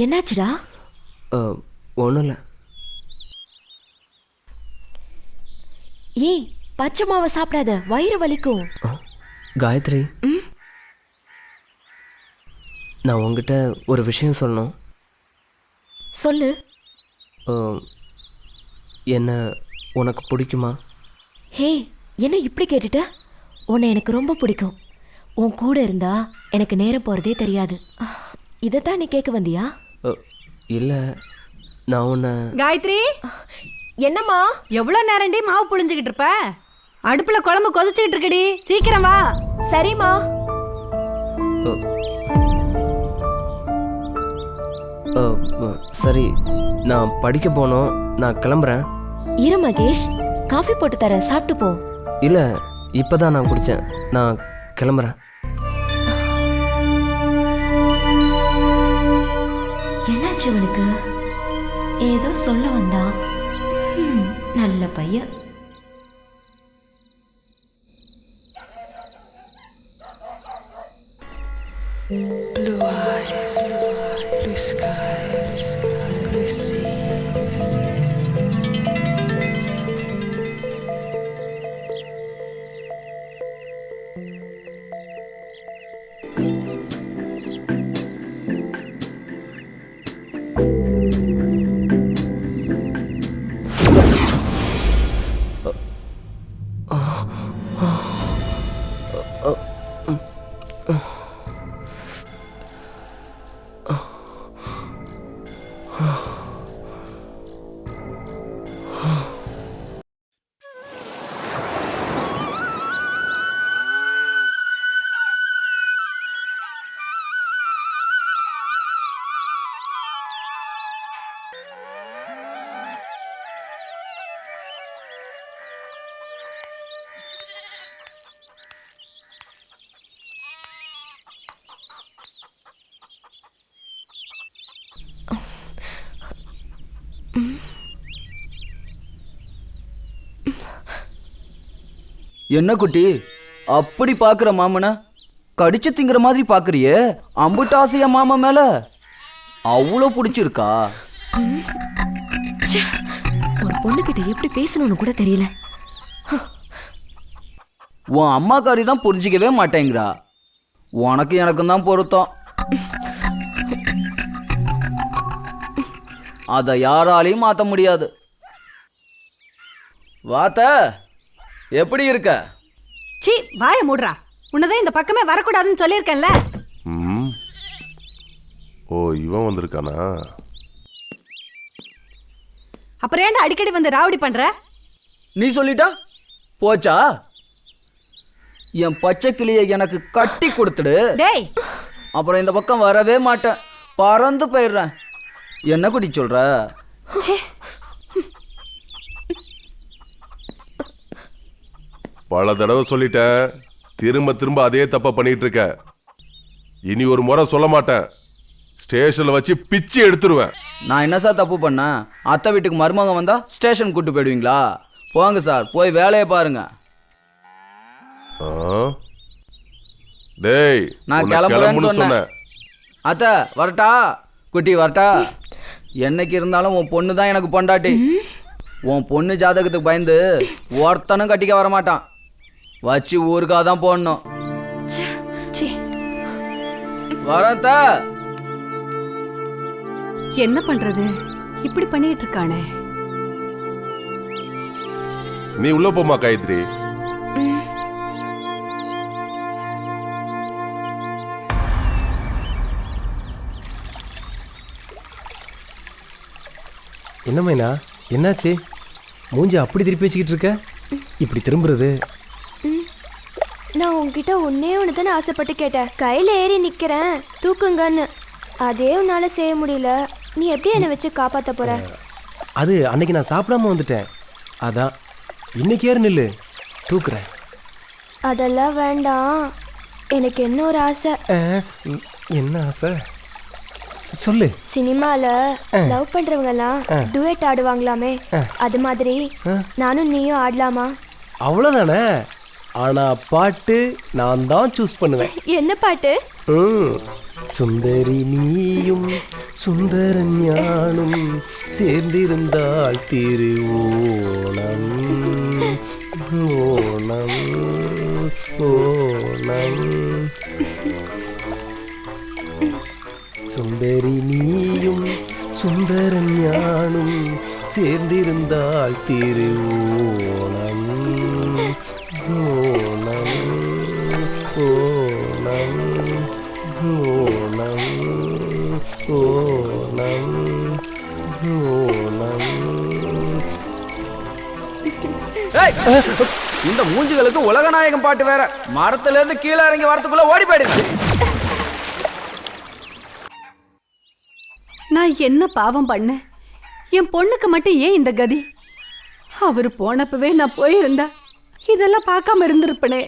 என்னாச்சுடா? ஒன்றும் இல்லை. ஏய், பச்சை மாவை சாப்பிடாத, வயிறு வலிக்கும். காயத்ரி, நான் உங்ககிட்ட ஒரு விஷயம் சொல்லணும். சொல்லு. என்ன உனக்கு பிடிக்குமா? ஹே, என்ன இப்படி கேட்டுட்ட? உன்னை எனக்கு ரொம்ப பிடிக்கும். உன் கூட இருந்தா எனக்கு நேரம் போகிறதே தெரியாது. இதைத்தான் நீ கேட்க வந்தியா? இல்லை, நான் உன்னை... காயத்ரி, என்னம்மா? எவ்வளோ நேரண்டி மாவு புழிஞ்சுக்கிட்டு இருப்ப? அடுப்புல குழம்பு கொதிச்சுக்கிட்டு இருக்குடி, சீக்கிரம் வா. சரிம்மா. சரி, நான் படிக்க போனோம், நான் கிளம்புறேன். இரு மகேஷ், காஃபி போட்டு தரேன், சாப்பிட்டு போ. இல்லை, இப்போதான் நான் குடித்தேன், நான் கிளம்புறேன். என்னாச்சு உனக்கு? ஏதோ சொல்ல வந்தா. நல்ல பையன். Blue eyes, blue skies, blue seas. என்ன குட்டி, அப்படி பாக்குற மாமன கடிச்சு திங்கிற மாதிரி பாக்குறியே? அம்புட்டு ஆசையா மாமா மேல? அவ்வளோ பிடிச்சிருக்கா? ஒரு பொண்ணுகிட்ட எப்படி பேசணும்னு கூட தெரியல. உன் அம்மாக்காரி தான் புரிஞ்சிக்கவே மாட்டேங்கிறா. உனக்கு எனக்கும் தான் பொருத்தம். அதை யாராலையும் மாற்ற முடியாது. வாத்த, எப்படி இருக்க? சீ, வாய மூடுறா. உன்னதான் இந்த பக்கமே வரக்கூடாதுன்னு சொல்லியிருக்கேன்ல. ஓ, இவன் வந்திருக்கானா? அப்புறம் ஏன்டா அடிக்கடி வந்து ராவடி பண்ற? நீ சொல்லிட்டா போச்சா? என் பச்சை கிளியை எனக்கு கட்டி கொடுத்துடு. டேய், அப்புறம் இந்த பக்கம் வரவே மாட்டேன், பறந்து போயிடுறேன். என்ன குடி சொல்ற? பல தடவை சொல்லிட்டேன், திரும்ப திரும்ப அதே தப்பா பண்ணிட்டு இருக்க. இனி ஒரு முறை சொல்ல மாட்டேன், ஸ்டேஷன்ல வச்சு பிச்சு எடுத்துருவேன். நான் என்ன சார் தப்பு பண்ணேன்? அத்தை வீட்டுக்கு மருமகன் வந்தா ஸ்டேஷன் கூட்டு போயிடுவீங்களா? போங்க சார், போய் வேலையை பாருங்க. டேய், நான் கிளம்புறேன்னு சொன்னேன். அத்தை வரட்டா? குட்டி வரட்டா? என்னைக்கு இருந்தாலும் உன் பொண்ணு தான் எனக்கு பொண்டாட்டி. உன் பொண்ணு ஜாதகத்துக்கு பயந்து ஒருத்தனும் கட்டிக்க வரமாட்டான். வச்சு ஊருக்காக தான் போடணும். வரத்த என்ன பண்றது? இப்படி பண்ணிட்டு இருக்கானே. நீ உள்ள போமா காயத்ரி. என்ன மைனா, என்னாச்சு? மூஞ்சி அப்படி திருப்பி வச்சுக்கிட்டு இருக்க? இப்படி திரும்புறது? நான் உங்ககிட்ட ஒன்னே ஒன்று தானே ஆசைப்பட்டு கேட்டேன். கையில் ஏறி நிற்கிறேன் தூக்குங்கன்னு. அதே உன்னால செய்ய முடியல. நீ எப்படி என்னை வச்சு காப்பாற்ற போற? அது அன்னைக்கு நான் சாப்பிடாம வந்துட்டேன், அதான். இன்னைக்கு ஏறு நில்லு, தூக்குறேன். அதெல்லாம் வேண்டாம், எனக்கு இன்னொரு ஆசை. என்ன ஆசை சொல்லு. சினிமால லவ் பண்றவங்க எல்லாம் டுயட் ஆடுவாங்களாமே, அது மாதிரி நானும் நீயும் ஆடலாமா? அவ்வளவுதானே. ஆனா பாட்டு நான் தான் சூஸ் பண்ணுவேன். என்ன பாட்டு? சுந்தரி நீயும் சுந்தர ஞானும் சேர்ந்திருந்தால் திருவோணம் ஓணம் ஓணம். சுந்தரி நீயும் சுந்தர ஞானும் சேர்ந்திருந்தால் திருவோணம் ஓணம் ஓணம் ஓணம் ஓணம் ஓணம். இந்த மூஞ்சிகளுக்கு உலகநாயகம் பாட்டு வேற. மரத்துல இருந்து கீழே இறங்கி வரத்துக்குள்ள ஓடி போயிடுச்சு. நான் என்ன பாவம் பண்ண? என் பொண்ணுக்கு மட்டும் ஏன் இந்த கதி? அவரு போனப்பவே நான் போயிருந்தா இதெல்லாம் பார்க்காம இருந்திருப்பனே.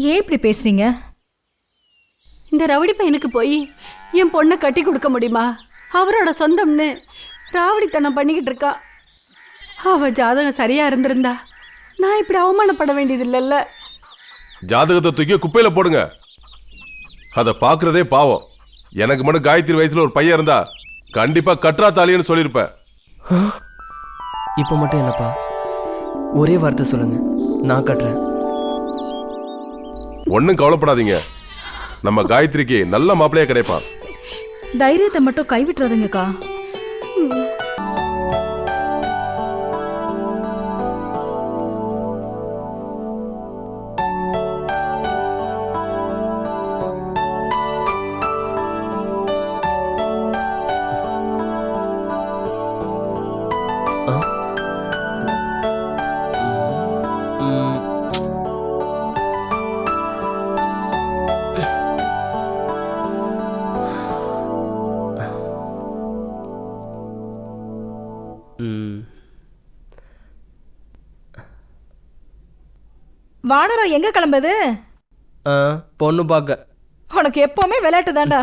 ஏன் இப்படி பேசுறீங்க? இந்த ரவுடி பையனுக்கு போய் என் பொண்ணை கட்டி கொடுக்க முடியுமா? அவரோட சொந்தம்னு ராவடித்தனம் பண்ணிக்கிட்டு இருக்கா. அவ ஜாதகம் சரியா இருந்திருந்தா நான் இப்படி அவமானப்பட வேண்டியது இல்லைல்ல. ஜாதகத்தை தூக்கி குப்பையில போடுங்க. அதை பாக்குறதே பாவம். எனக்கு மட்டும் காயத்ரி வயசுல ஒரு பையன் இருந்தா கண்டிப்பா கற்றா தாலின்னு சொல்லியிருப்பேன். இப்போ மட்டும் என்னப்பா, ஒரே வார்த்தை சொல்லுங்க, நான் கட்டுறேன். ஒன்னும் கவலைப்படாதீங்க, நம்ம காயத்ரிக்கு நல்ல மாப்பிள்ளையா கிடைப்பான். தைரியத்தை மட்டும் கைவிட்டுறாதுங்கக்கா. வானரம் எங்க கிளம்புது? பொண்ணு பார்க்க. உனக்கு எப்பவுமே விளையாட்டு தாண்டா.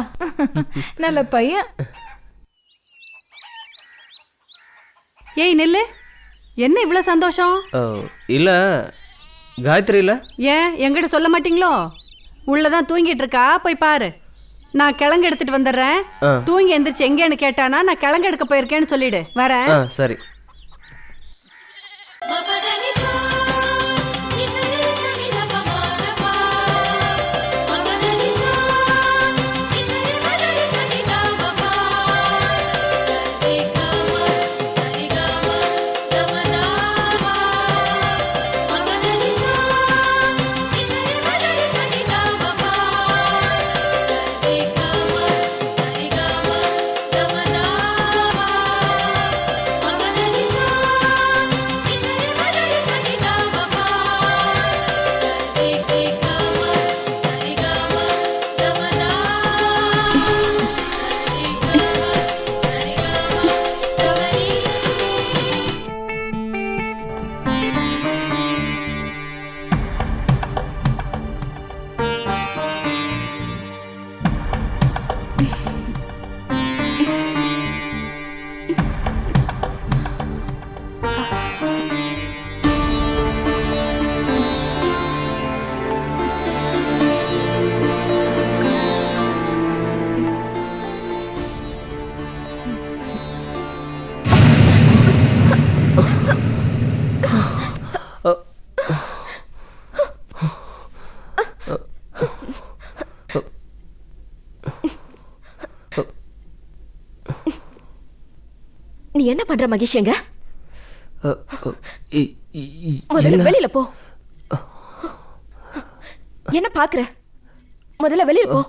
நல்ல பையன். ஏய் நில்லு, என்ன இவ்வளவு சந்தோஷம்? இல்ல காயத்ரி இல்ல. ஏன் என்கிட்ட சொல்ல மாட்டீங்களோ? உள்ளதான் தூங்கிட்டு இருக்கா, போய் பாரு. நான் கிழங்கு எடுத்துட்டு வந்துடுறேன். தூங்கி எந்திரிச்சு எங்கேன்னு கேட்டானா நான் கிழங்கு எடுக்க போயிருக்கேன்னு சொல்லிடு. வரேன். சரி. நீ என்ன பண்ற மகேஷ்? எங்க வெளியில போ. என்ன பாக்குற? முதல்ல வெளியில போ.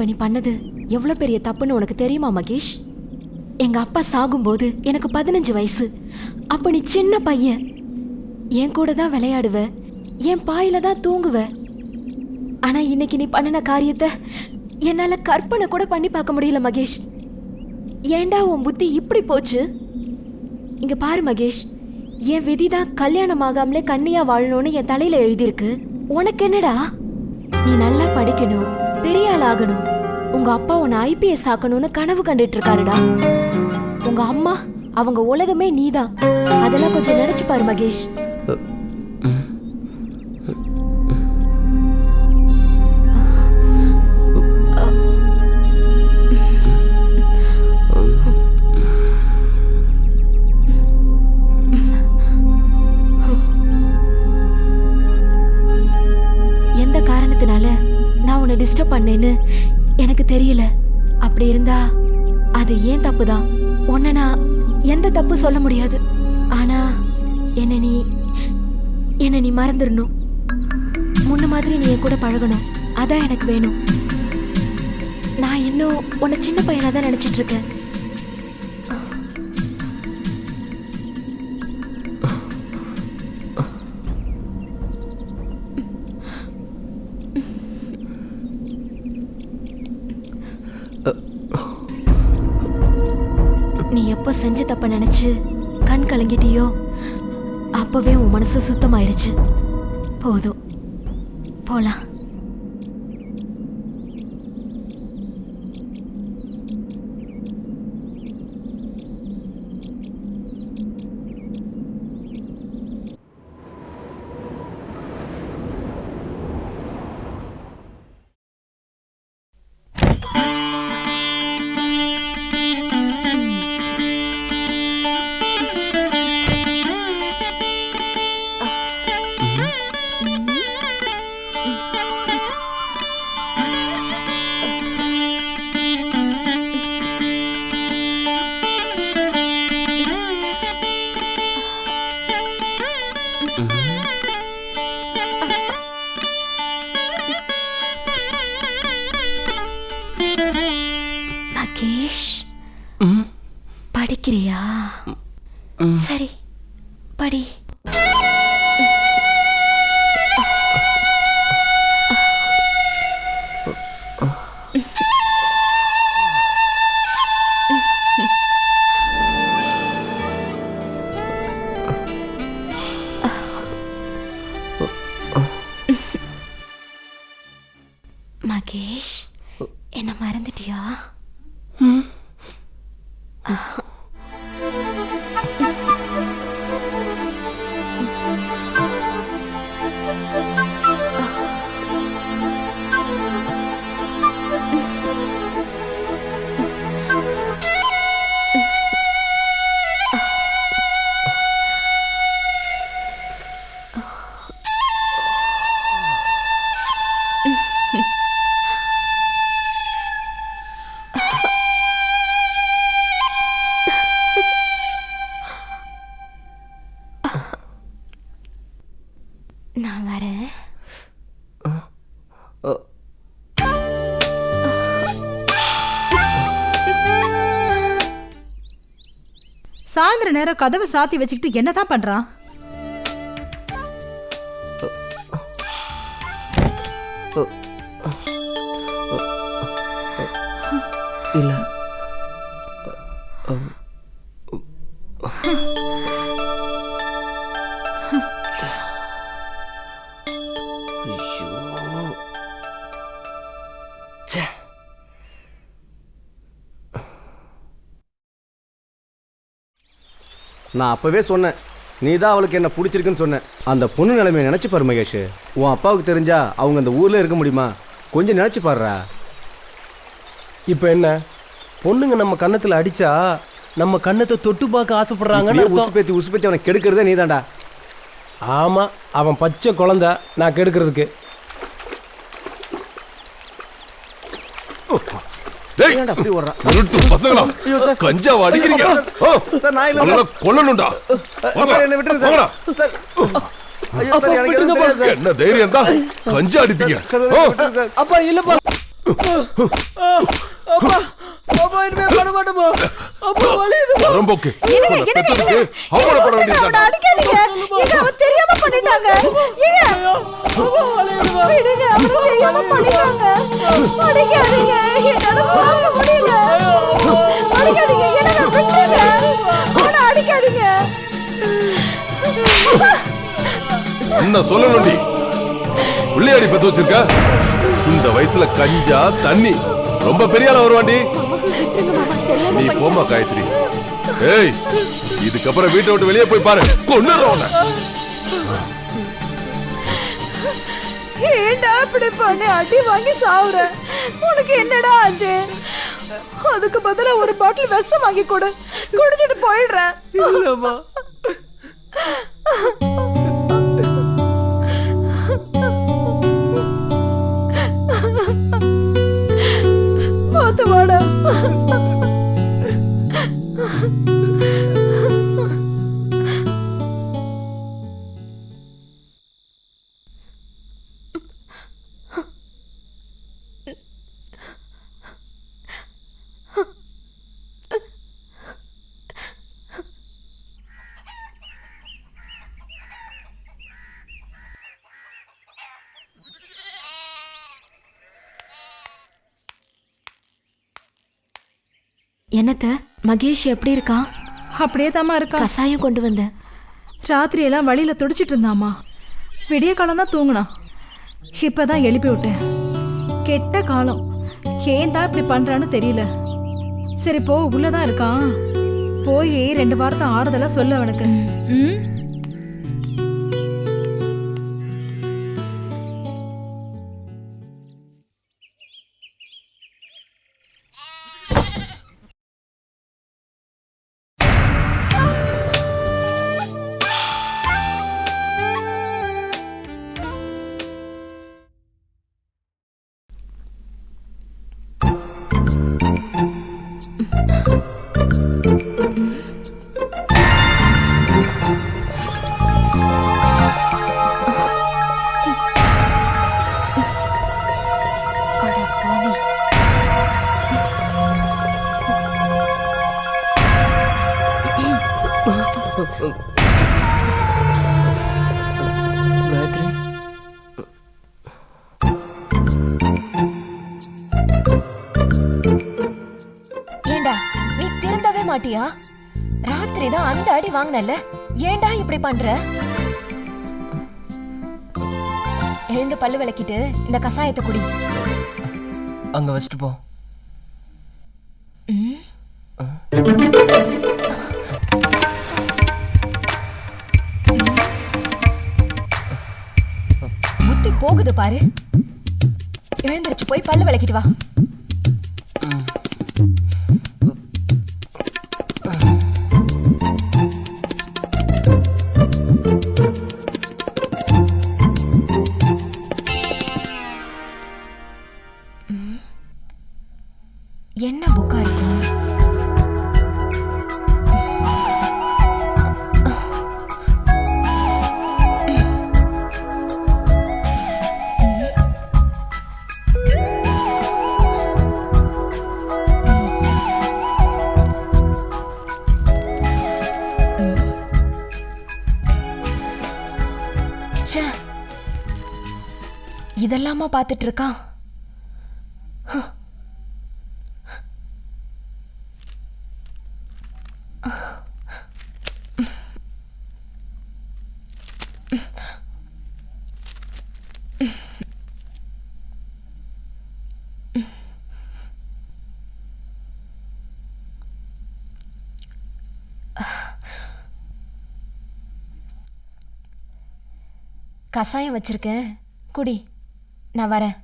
இப்ப நீ பண்ணது எவ்வளவு பெரிய தப்புன்னு உனக்கு தெரியுமா மகேஷ்? எங்க அப்பா சாகும்போது எனக்கு 15 வயசு. அப்ப நீ சின்ன பையன். என் கூட தான் விளையாடுவ, என் பாயில தான் தூங்குவ. ஆனா இன்னைக்கு நீ பண்ணின காரியத்தை என்னால கற்பனை கூட பண்ணி பார்க்க முடியல மகேஷ். ஏண்டா உன் புத்தி இப்படி போச்சு? இங்க பாரு மகேஷ், என் விதிதான் கல்யாணம் ஆகாமலே கன்னியா வாழணும்னு என் தலையில எழுதியிருக்கு. உனக்கு என்னடா? நீ நல்லா படிக்கணும், பெரிய ஆள் ஆகணும். உங்க அப்பா உன்னை IPS ஆக்கணும்னு கனவு கண்டுட்டு இருக்காருடா. உங்க அம்மா அவங்க உலகமே நீதான். அதெல்லாம் கொஞ்சம் நினைச்சு பாரு மகேஷ். எந்த காரணத்தினால நான் உன்னை டிஸ்டர்ப் பண்ணேன்னு எனக்கு தெரியல. அப்படி இருந்தா அது ஏன் தப்பு தான். உன்னை நான் எந்த தப்பு சொல்ல முடியாது. ஆனா என்ன நீ மறந்துடணும். முன்ன மாதிரி நீ என் கூட பழகணும். அதான் எனக்கு வேணும். நான் இன்னும் உன்னை சின்ன பையனா தான் நினைச்சிட்டு இருக்கேன். நீ எப்போ செஞ்ச தப்ப நினைச்சு கண் கலங்கிட்டியோ அப்பவே உன் மனசு சுத்தமாயிருச்சு. போதும், போலாம். மகேஷ், படிக்கிறியா? சரி, படி. மகேஷ், என்ன மறந்துட்டியா? நான் வரேன். சாயந்தர நேரம் கதவை சாத்தி வச்சுக்கிட்டு என்னதான் பண்றான்? இல்ல நான் அப்பவே சொன்னேன், நீ தான் அவளுக்கு என்ன பிடிச்சிருக்குன்னு சொன்னேன். அந்த பொண்ணு நிலைமையை நினைச்சு பாரு மகேஷ். உன் அப்பாவுக்கு தெரிஞ்சா அவங்க அந்த ஊர்ல இருக்க முடியுமா? கொஞ்சம் நினைச்சு பாருடா. இப்போ என்ன, பொண்ணுங்க நம்ம கன்னத்தில் அடிச்சா நம்ம கன்னத்தை தொட்டு பார்க்க ஆசைப்படுறாங்கன்னு உசுப்பேத்தி உசுப்பேத்தி அவனை கெடுக்கிறதே நீ தான்டா. ஆமாம், அவன் பச்சை குழந்தை, நான் கெடுக்கிறதுக்கு. கஞ்சாவை அடிக்கிறீங்க, கொல்லணும்டா. என்ன தைரியம் தான் கஞ்சா அடிப்பீங்க? அப்பா இல்லப்பா. அப்பா அப்பா இனிமே பண்ண மாட்டோமா? அப்பா வலிக்குது. வரம்போக்கு அவமானப்பட வேண்டியது. அடிக்காதீங்க. ஏங்க அவன் தெரியாம பண்ணிட்டாங்க. ஏங்க விடுங்க, அவன் தெரியாம பண்ணிட்டாங்க. அடிக்காதீங்க, என்னால பார்க்க முடியல. அடிக்காதீங்க, என்ன விட்டுருங்க. அவனை அடிக்காதீங்க. என்ன சொல்லணும்டி? பிள்ளையாடி பெத்து வச்சிருக்க? இந்த வயசுல கஞ்சா தண்ணி ரொம்ப பெரிய ஆளா வருவாண்டி. நீ போமா காயத்ரி. ஏய், இதுக்கப்புறம் வீட்டை விட்டு வெளியே போய் பாரு. கொன்னுறவன. ஏண்டா இப்படி பண்ணி அடி வாங்கி சாவுற? உனக்கு என்னடா ஆச்சு? அதுக்கு பதிலா ஒரு பாட்டில் விஷம் வாங்கி கொடு, குடிச்சிட்டு போயிடுறேன். இல்லம்மா. பார்த்து வாடா. என்னத்த மகேஷ் எப்படி இருக்கான்? அப்படியே தாமா இருக்கா. கசாயம் கொண்டு வந்த. ராத்திரி எல்லாம் வழியில துடிச்சிட்டு இருந்தாமா. விடிய காலம் தான் தூங்கினான். இப்பதான் எழுப்பி விட்டேன். கெட்ட காலம். ஏன் தான் இப்படி பண்றான்னு தெரியல. சரி போ, உள்ளதான் இருக்கான். போய் 2 வாரத்தை ஆறுதலா சொல்லு அவனுக்கு. காயத்ரி, ஏண்டா நீ திருந்தவே மாட்டியா? ராத்திரி தான் அந்த அடி வாங்கினல, ஏண்டா இப்படி பண்ற? எழுந்து பல்லு விளக்கிட்டு இந்த கசாயத்தை குடி. அங்க வச்சுட்டு போ. புத்தி போகுது பாரு. எழுந்திருச்சு போய் பல்லு விளக்கிட்டு வா. என்ன புக்கா இருக்கும்? இதெல்லாமா பார்த்துட்டு இருக்கான்? கசாயம் வச்சிருக்கேன், குடி. நான் வரேன்.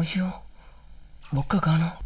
ஐயோ, புக்க காணோம்.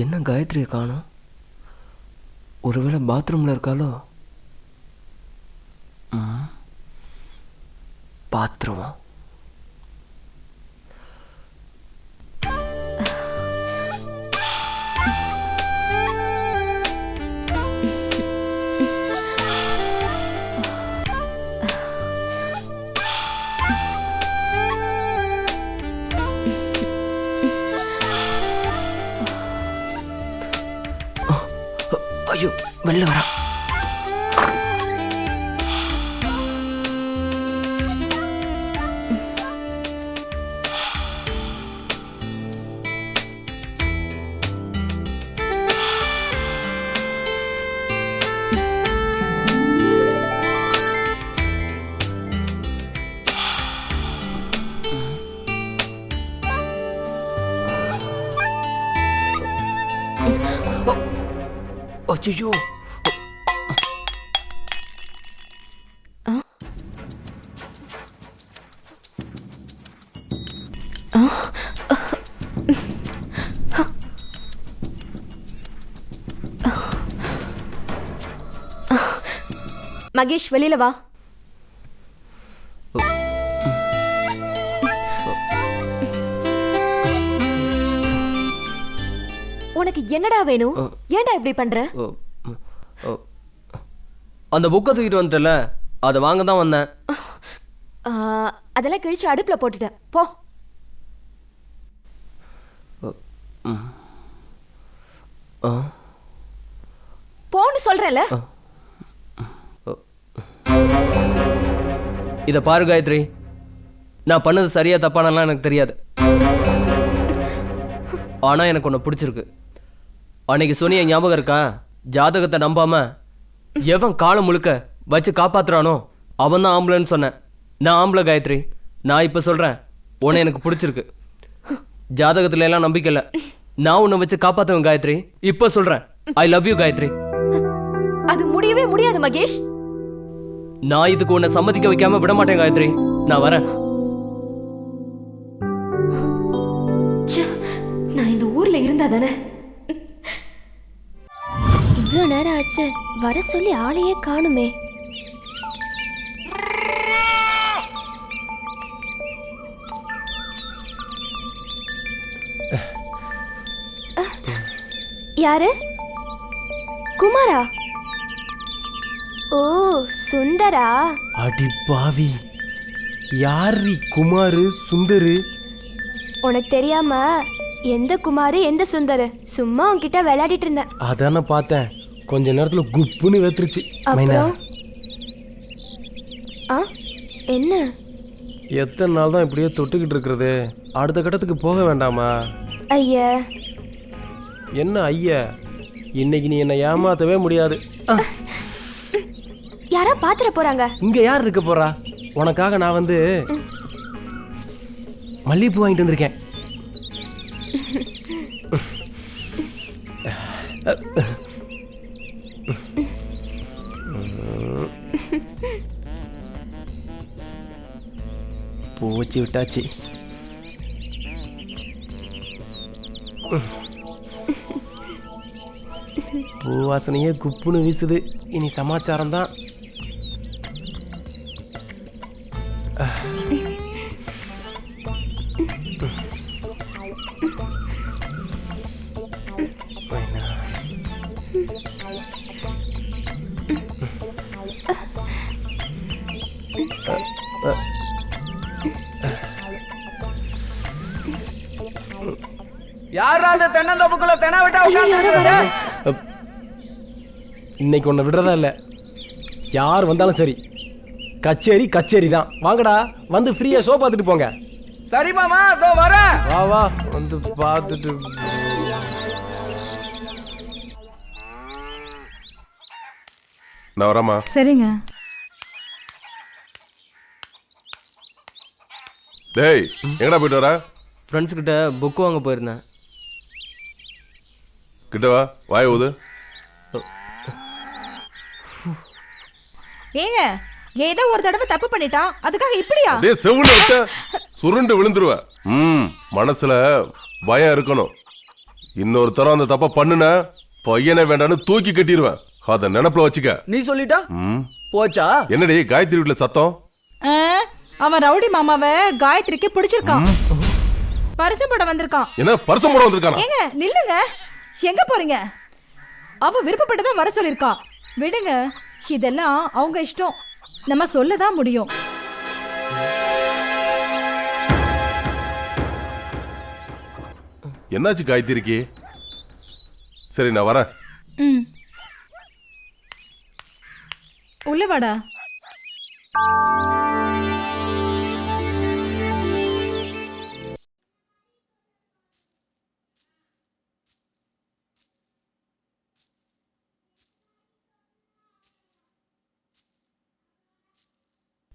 என்ன காயத்ரியை காணோம்? ஒருவேளை பாத்ரூம்ல இருக்காளோ? பாத்ரூமா? ஐயோ, வெளில வரா. ஐயோ, மகேஷ் வெளியில வா. உனக்கு என்னடா வேணும்? ஏன்டா இப்படி பண்ற? அந்த புக்கை தூக்கிட்டு வந்துட்டல, அதை வாங்க தான் வந்தேன். அதெல்லாம் கிழிச்சு அடுப்புல போட்டுட்டேன். போ. போன்னு சொல்றல. இத பாரு காயத்ரி, நான் பண்ணது சரியா தப்பானலாம் எனக்கு தெரியாது. ஆனா எனக்கு ஒன்று பிடிச்சிருக்கு. அன்னைக்கு சொன்னிய ஞாபகம் இருக்கா? ஜாதகத்தை நம்பாம எவன் காலம் முழுக்க வச்சு காப்பாத்துறானோ அவன் தான் ஆம்பளைன்னு சொன்னேன். நான் ஆம்பளை காயத்ரி. நான் இப்ப சொல்றேன், உன்னை எனக்கு பிடிச்சிருக்கு. ஜாதகத்துல எல்லாம் நம்பிக்கை இல்லை. நான் உன்னை வச்சு காப்பாத்துவேன் காயத்ரி. இப்ப சொல்றேன், ஐ லவ் யூ காயத்ரி. அது முடியவே முடியாது மகேஷ். நான் இதுக்கு உன்னை சம்மதிக்க வைக்காம விட மாட்டேன் காயத்ரி. நான் வரேன். நான் இந்த ஊர்ல இருந்தா தானே. இவ்வளோ நேரம் ஆச்சு, வர சொல்லி ஆளையே காணுமே. யாரு? குமாரா? ஓ, சுந்தரா. அடி பாவி, யாரு குமாரு சுந்தரு? உனக்கு தெரியாம எந்த குமாரு எந்த சுந்தரு? சும்மா உன்கிட்ட விளையாடிட்டு இருந்தேன். அதான பார்த்தேன், கொஞ்ச நேரத்துல குப்புன்னு வெத்துருச்சு. அப்புறம் என்ன? எத்தனை நாள் தான் இப்படியே தொட்டுக்கிட்டு இருக்கிறது? அடுத்த கட்டத்துக்கு போக வேண்டாமா? ஐயா, என்ன ஐயா, இன்னைக்கு நீ என்னை ஏமாத்தவே முடியாது. யாரா பாத்துற போறாங்க? இங்க யார் இருக்க போறா? உனக்காக நான் வந்து மல்லிகைப்பூ வாங்கிட்டு வந்திருக்கேன். பூ வச்சு விட்டாச்சு. பூ வாசனையே குப்புன்னு வீசுது. இனி சமாச்சாரம் தான். யாரா அந்த தென்னந்தோப்புக்குள்ள தென்ன விட்டா உட்கார்ந்து இன்னைக்கு உன்னை விடுறதா இல்லை, யார் வந்தாலும் சரி, கச்சேரி கச்சேரி தான். வாங்கடா, வந்து ஃப்ரீயா ஷோ பார்த்துட்டு போங்க. சரி மாமா, அதோ வரேன். வா வா, வந்து பார்த்துட்டு. நான் வரேம்மா. சரிங்க. டேய், எங்கடா போயிட்டு வர? ஃப்ரெண்ட்ஸ் கிட்ட புக் வாங்க போயிருந்தேன். கிட்ட வா, வாய ஊது. ஏங்க, ஏதோ ஒரு தடவை தப்பு பண்ணிட்டான், அதுக்காக இப்படியா? டேய், செவுல விட்ட சுருண்டு விழுந்துருவ. மனசுல பயம் இருக்கணும். இன்னொரு தரம் அந்த தப்ப பண்ணுன பையனை வேண்டான்னு தூக்கி கட்டிடுவேன். அத நினைப்புல வச்சுக்க. நீ சொல்லிட்டா போச்சா? என்னடி காயத்ரி வீட்டுல சத்தம்? அவன் ரவுடி மாமாவை காயத்ரிக்கு பிடிச்சிருக்கான். பரிசம் போட வந்திருக்கான். என்ன பரிசம் போட வந்திருக்கானா? ஏங்க நில்லுங்க, எங்க போறீங்க? அவ விருப்பப்பட்டுதான் வர சொல்லிருக்கா. விடுங்க, இதெல்லாம் அவங்க இஷ்டம், நம்ம சொல்லதான் முடியும். என்னாச்சு காயத்ரிக்கு? சரி, நான் வரேன். உள்ள வாடா.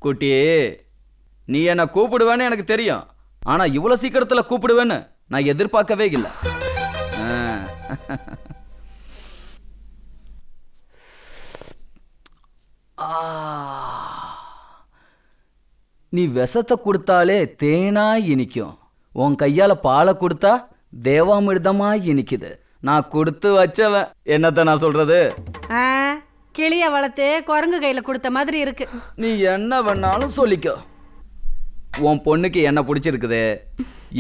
குட்டி, நீ என்ன கூப்பிடுவேன்னு எனக்கு தெரியும். ஆனா இவ்வளவு சீக்கிரத்துல கூப்பிடுவேன்னு நான் எதிர்பார்க்கவே இல்லை. நீ விஷத்தை கொடுத்தாலே தேனா இனிக்கும். உன் கையால பாலை கொடுத்தா தேவாமிர்தமா இனிக்குது. நான் கொடுத்து வச்சவன். என்னத்த நான் சொல்றது? கிளிய வளர்த்து குரங்கு கையில கொடுத்த மாதிரி இருக்கு. நீ என்ன வேணாலும் சொல்லிக்கோ. உன் பொண்ணுக்கு என்ன பிடிச்சிருக்குது,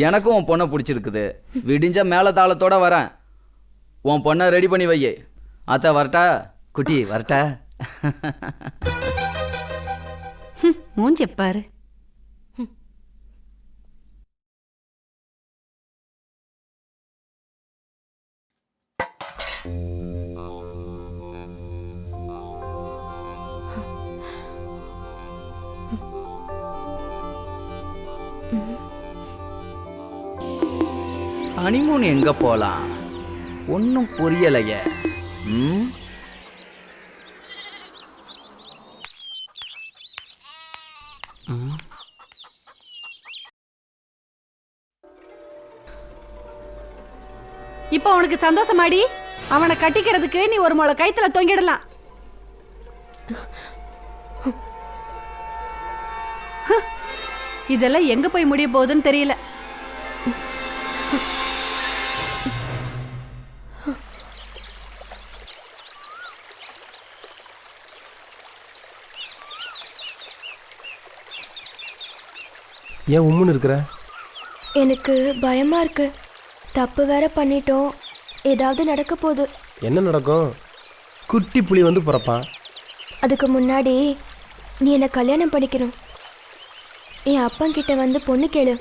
எனக்கும் உன் பொண்ணை பிடிச்சிருக்குது. விடிஞ்ச மேல தாளத்தோட வரேன். உன் பொண்ணை ரெடி பண்ணி வை. அத்தை வரட்டா? குட்டி வரட்டா? மூஞ்சி பாரு. ஹனிமூன் எங்க போலாம்? ஒன்னும் புரியலையே. இப்ப உனக்கு சந்தோஷமாடி? அவனை கட்டிக்கிறதுக்கு நீ ஒரு முளை கைத்துல தொங்கிடலாம். இதெல்லாம் எங்க போய் முடிய போகுதுன்னு தெரியல. ஏன் உம்முன்னு இருக்கிற? எனக்கு பயமா இருக்கு. தப்பு வேற பண்ணிட்டோம், ஏதாவது நடக்க போகுது. என்ன நடக்கும்? குட்டி புலி வந்து பிறப்பான். அதுக்கு முன்னாடி நீ என்னை கல்யாணம் பண்ணிக்கணும். என் அப்பங்கிட்ட வந்து பொண்ணு கேளு.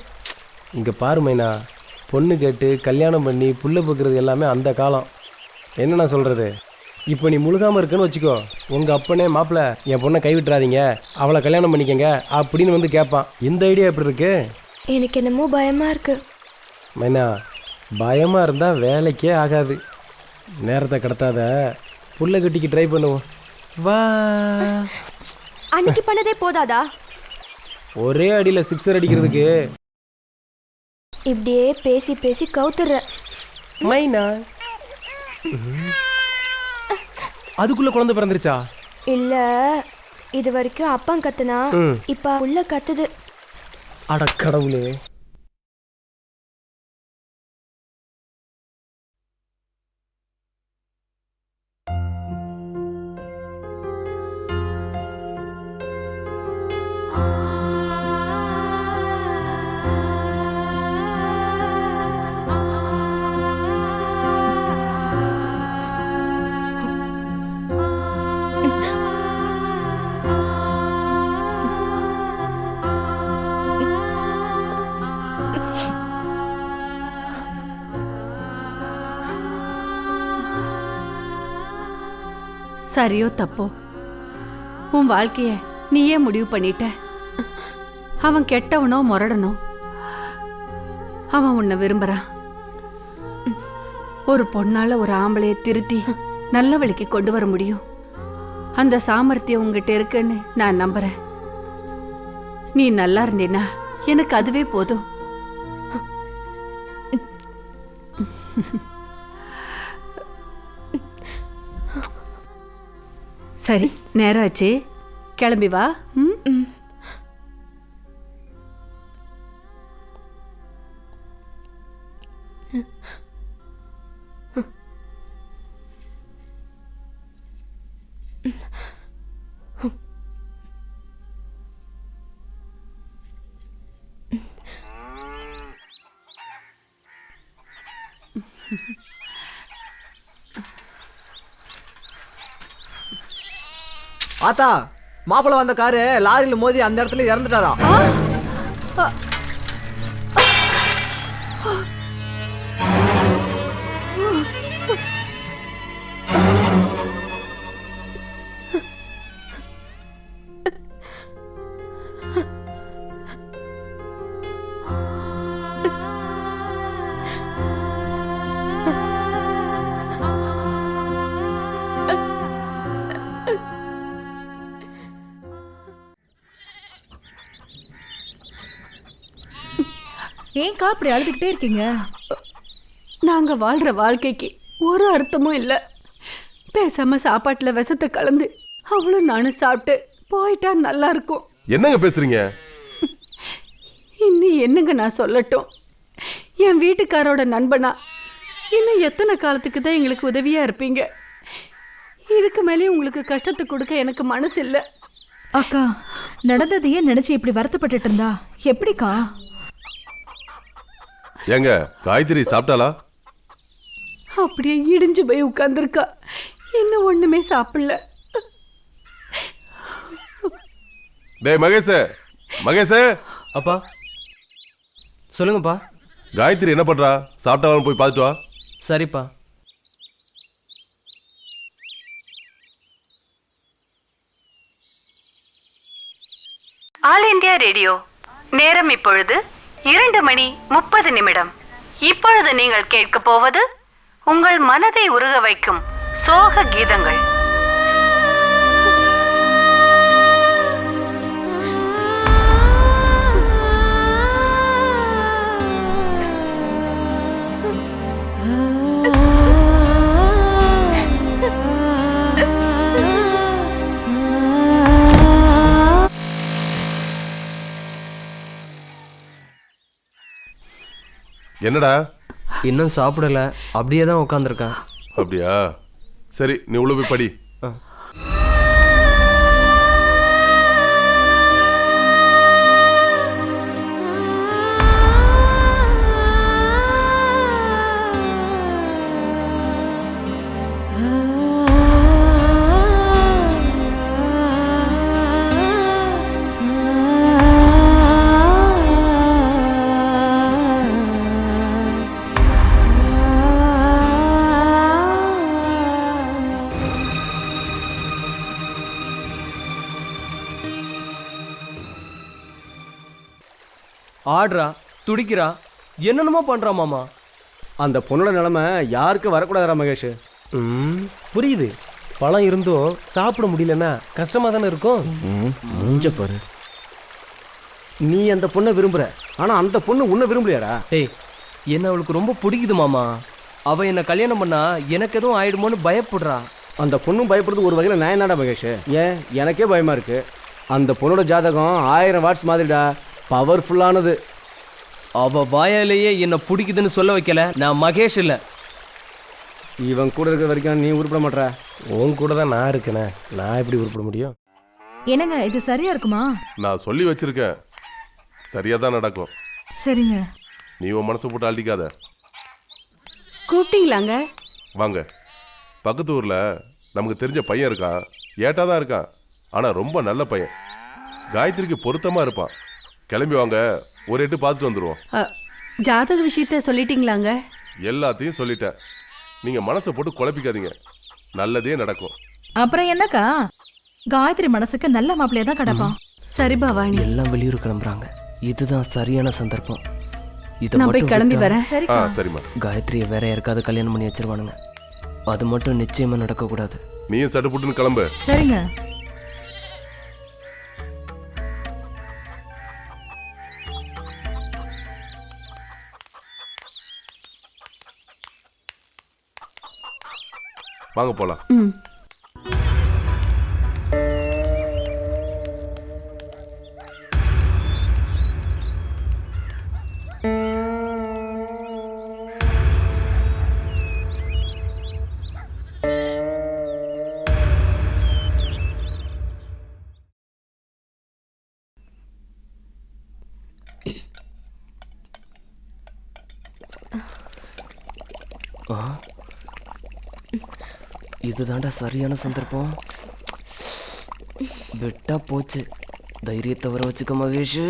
இங்கே பாரு மைனா, பொண்ணு கேட்டு கல்யாணம் பண்ணி புள்ள பார்க்குறது எல்லாமே அந்த காலம். என்ன நான் சொல்கிறது? இப்போ நீ முழுகாமல் இருக்குன்னு வச்சுக்கோ, உங்கள் அப்பனே மாப்பிள்ளை என் பொண்ணை கைவிட்டுறாதீங்க, அவளை கல்யாணம் பண்ணிக்கங்க அப்படின்னு வந்து கேட்பான். இந்த ஐடியா எப்படி இருக்கு? எனக்கு என்னமோ பயமா இருக்கு. மைனா, பயமாக இருந்தால் வேலைக்கே ஆகாது. நேரத்தை கடத்தாத, புள்ள கட்டிக்கு ட்ரை பண்ணுவோம். வா. அன்னைக்கு பண்ணதே போதாதா? ஒரே அடியில் சிக்ஸர் அடிக்கிறதுக்கு இப்படியே பேசி பேசி கவுத்துற. மைனா, அதுக்குள்ள குழந்தை பிறந்துருச்சா? இல்ல, இது வரைக்கும் அப்பன் கத்துனா, இப்ப உள்ள கத்துது. அட கடவுளே. சரியோ தப்போ உன் வாழ்க்கைய நீயே முடிவு பண்ணிட்ட. அவன் கெட்டவனோ முரடனோ அவன் உன்னை விரும்புறான். ஒரு பொண்ணால ஒரு ஆம்பளைய திருத்தி நல்ல வழிக்கு கொண்டு வர முடியும். அந்த சாமர்த்தியம் உங்ககிட்ட இருக்குன்னு நான் நம்புறேன். நீ நல்லா இருந்தீனா எனக்கு அதுவே போதும். சரி, நேரம் ஆச்சு, கிளம்பி வா. ம். ஆத்தா, மாப்பிள்ள வந்த காரு லாரியில் மோதி அந்த இடத்துல இறந்துட்டாரா? ஏன்க்கா அப்படி அழுதுகிட்டே இருக்கீங்க? நாங்க வாழ்ற வாழ்க்கைக்கு ஒரு அர்த்தமும் இல்லை. பேசாம சாப்பாட்டுல விஷத்தை கலந்து அவளும் நானும் சாப்பிட்டு போயிட்டா நல்லா இருக்கும். என்னங்க பேசுறீங்க? இன்னும் என்னங்க நான் சொல்லட்டும்? என் வீட்டுக்காரோட நண்பனா இன்னும் எத்தனை காலத்துக்கு தான் எங்களுக்கு உதவியா இருப்பீங்க? இதுக்கு மேலே உங்களுக்கு கஷ்டத்தை கொடுக்க எனக்கு மனசு இல்லை. அக்கா, நடந்ததையே நினைச்சு இப்படி வருத்தப்பட்டுட்டு இருந்தா எப்படிக்கா? ஏங்க, காயத்ரி சாப்பிட்டாளா? அப்படியே இடிஞ்சு போய் உட்கார்ந்துருக்கா. இன்னும் ஒண்ணுமே சாப்பிடல. டேய் மகேஷ், மகேஷ். அப்பா சொல்லுங்கப்பா. காயத்ரி என்ன பண்றா? சாப்பிட்டாலும் போய் பார்த்துட்டு வா. சரிப்பா. All India radio. நேரம் இப்பொழுது 2:30. இப்பொழுது நீங்கள் கேட்க போவது உங்கள் மனதை உருக வைக்கும் சோக கீதங்கள். என்னடா? இன்னும் சாப்பிடல, அப்படியே தான் உட்காந்துருக்கேன். அப்படியா? சரி, நீ உள்ள போய் படி. ஆடுறா, துடிக்கிறா, என்னென்னமோ பண்றா மாமா. அந்த பொண்ணோட நிலைமை யாருக்கு வரக்கூடாதா மகேஷ்? புரியுது. பழம் இருந்தும் சாப்பிட முடியலன்னா கஷ்டமா தானே இருக்கும். மூஞ்ச பாரு. நீ அந்த பொண்ணை விரும்புற, ஆனா அந்த பொண்ணு உன்னை விரும்பலையாடா? ஏய், என்ன அவளுக்கு ரொம்ப பிடிக்குது மாமா. அவ என்ன கல்யாணம் பண்ணா எனக்கு எதுவும் ஆயிடுமோன்னு பயப்படுறா. அந்த பொண்ணும் பயப்படுறது ஒரு வகையில் நான் என்னடா மகேஷ்? ஏன், எனக்கே பயமா இருக்கு. அந்த பொண்ணோட ஜாதகம் 1000 வாட்ஸ் மாதிரிடா, பவர்ஃபுல்லானது. அவ வாயாலேயே என்ன பிடிக்குதுன்னு சொல்ல வைக்கல. நான் மகேஷ் இல்ல. இவன் கூட இருக்கிற வரைக்கும் நீ உருப்பட மாட்டா. உன் கூட தான் நான் இருக்கேனே, நான் எப்படி உருப்பட முடியும்? என்னங்க, இது சரியா இருக்குமா? நான் சொல்லி வச்சிருக்கேன், சரியா தான் நடக்கும். சரிங்க. நீ உன் மனசை போட்டு அள்ளிக்காத. கூப்பிட்டீங்களாங்க? வாங்க. பக்கத்து ஊர்ல நமக்கு தெரிஞ்ச பையன் இருக்கான். ஏட்டா தான் இருக்கான், ஆனா ரொம்ப நல்ல பையன். காயத்ரிக்கு பொருத்தமா இருப்பான். கிளம்பி வாங்க, ஒரு எட்டு பார்த்துட்டு வந்துடுவோம். ஜாதக விஷயத்த சொல்லிட்டீங்களாங்க? எல்லாத்தையும் சொல்லிட்டேன். நீங்க மனசை போட்டு குழப்பிக்காதீங்க, நல்லதே நடக்கும். அப்புறம் என்னக்கா, காயத்ரி மனசுக்கு நல்ல மாப்பிள்ளையா தான் கிடப்பான். சரி பவானி, எல்லாம் வெளியூர் கிளம்புறாங்க. இதுதான் சரியான சந்தர்ப்பம். இதை நான் போய் மட்டும் கிளம்பி விட்டா வரேன். சரிக்கா. சரிம்மா. காயத்ரியை வேற யாருக்காவது கல்யாணம் பண்ணி வச்சிருவானுங்க. அது மட்டும் நிச்சயமா நடக்கக்கூடாது. நீயும் சட்டுப்புட்டுன்னு கிளம்பு. சரிங்க. வாங்க போலாம். ம். ஆ, இதுதான்டா சரியான சந்தர்ப்பம். விட்டா போச்சு. தைரியத்தை வர வச்சுக்க மகேஷ்.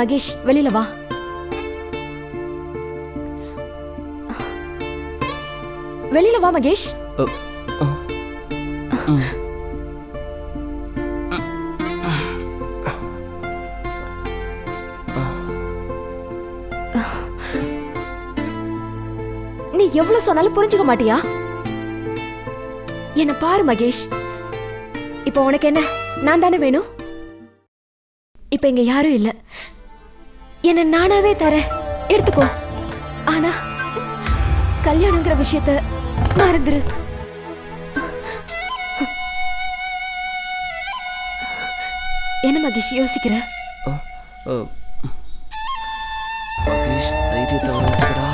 மகேஷ், வெளியில வா. வெளியில வா மகேஷ். நீ எவ்வளவு சொன்னாலும் புரிஞ்சுக்க மாட்டியா? என்ன பாரு மகேஷ், இப்போ உனக்கு என்ன, நான் தானே வேணும். இப்ப இங்க யாரும் இல்ல, என்ன நானாவே தரேன், எடுத்துக்கோ. ஆனா கல்யாணங்கிற விஷயத்த மறந்துரு. என்ன மகேஷ் யோசிக்கிற? மகேஷ், தைரியத்தை வர வச்சுக்கடா.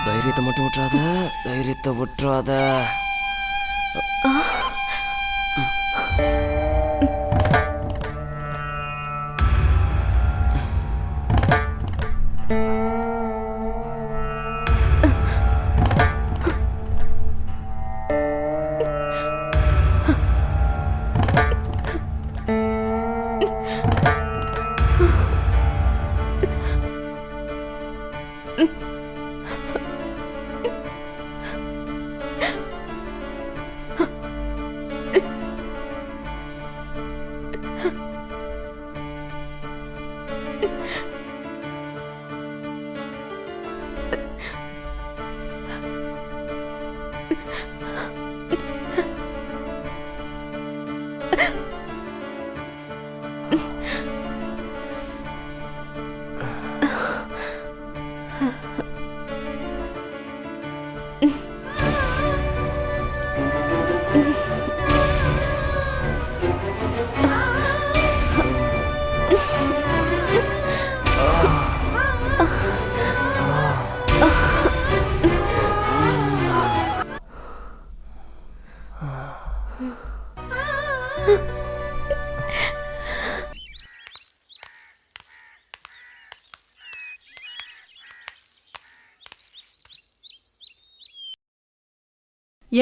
தைரியத்தை மட்டும் விட்டுறாத, தைரியத்தை விட்டுறாத.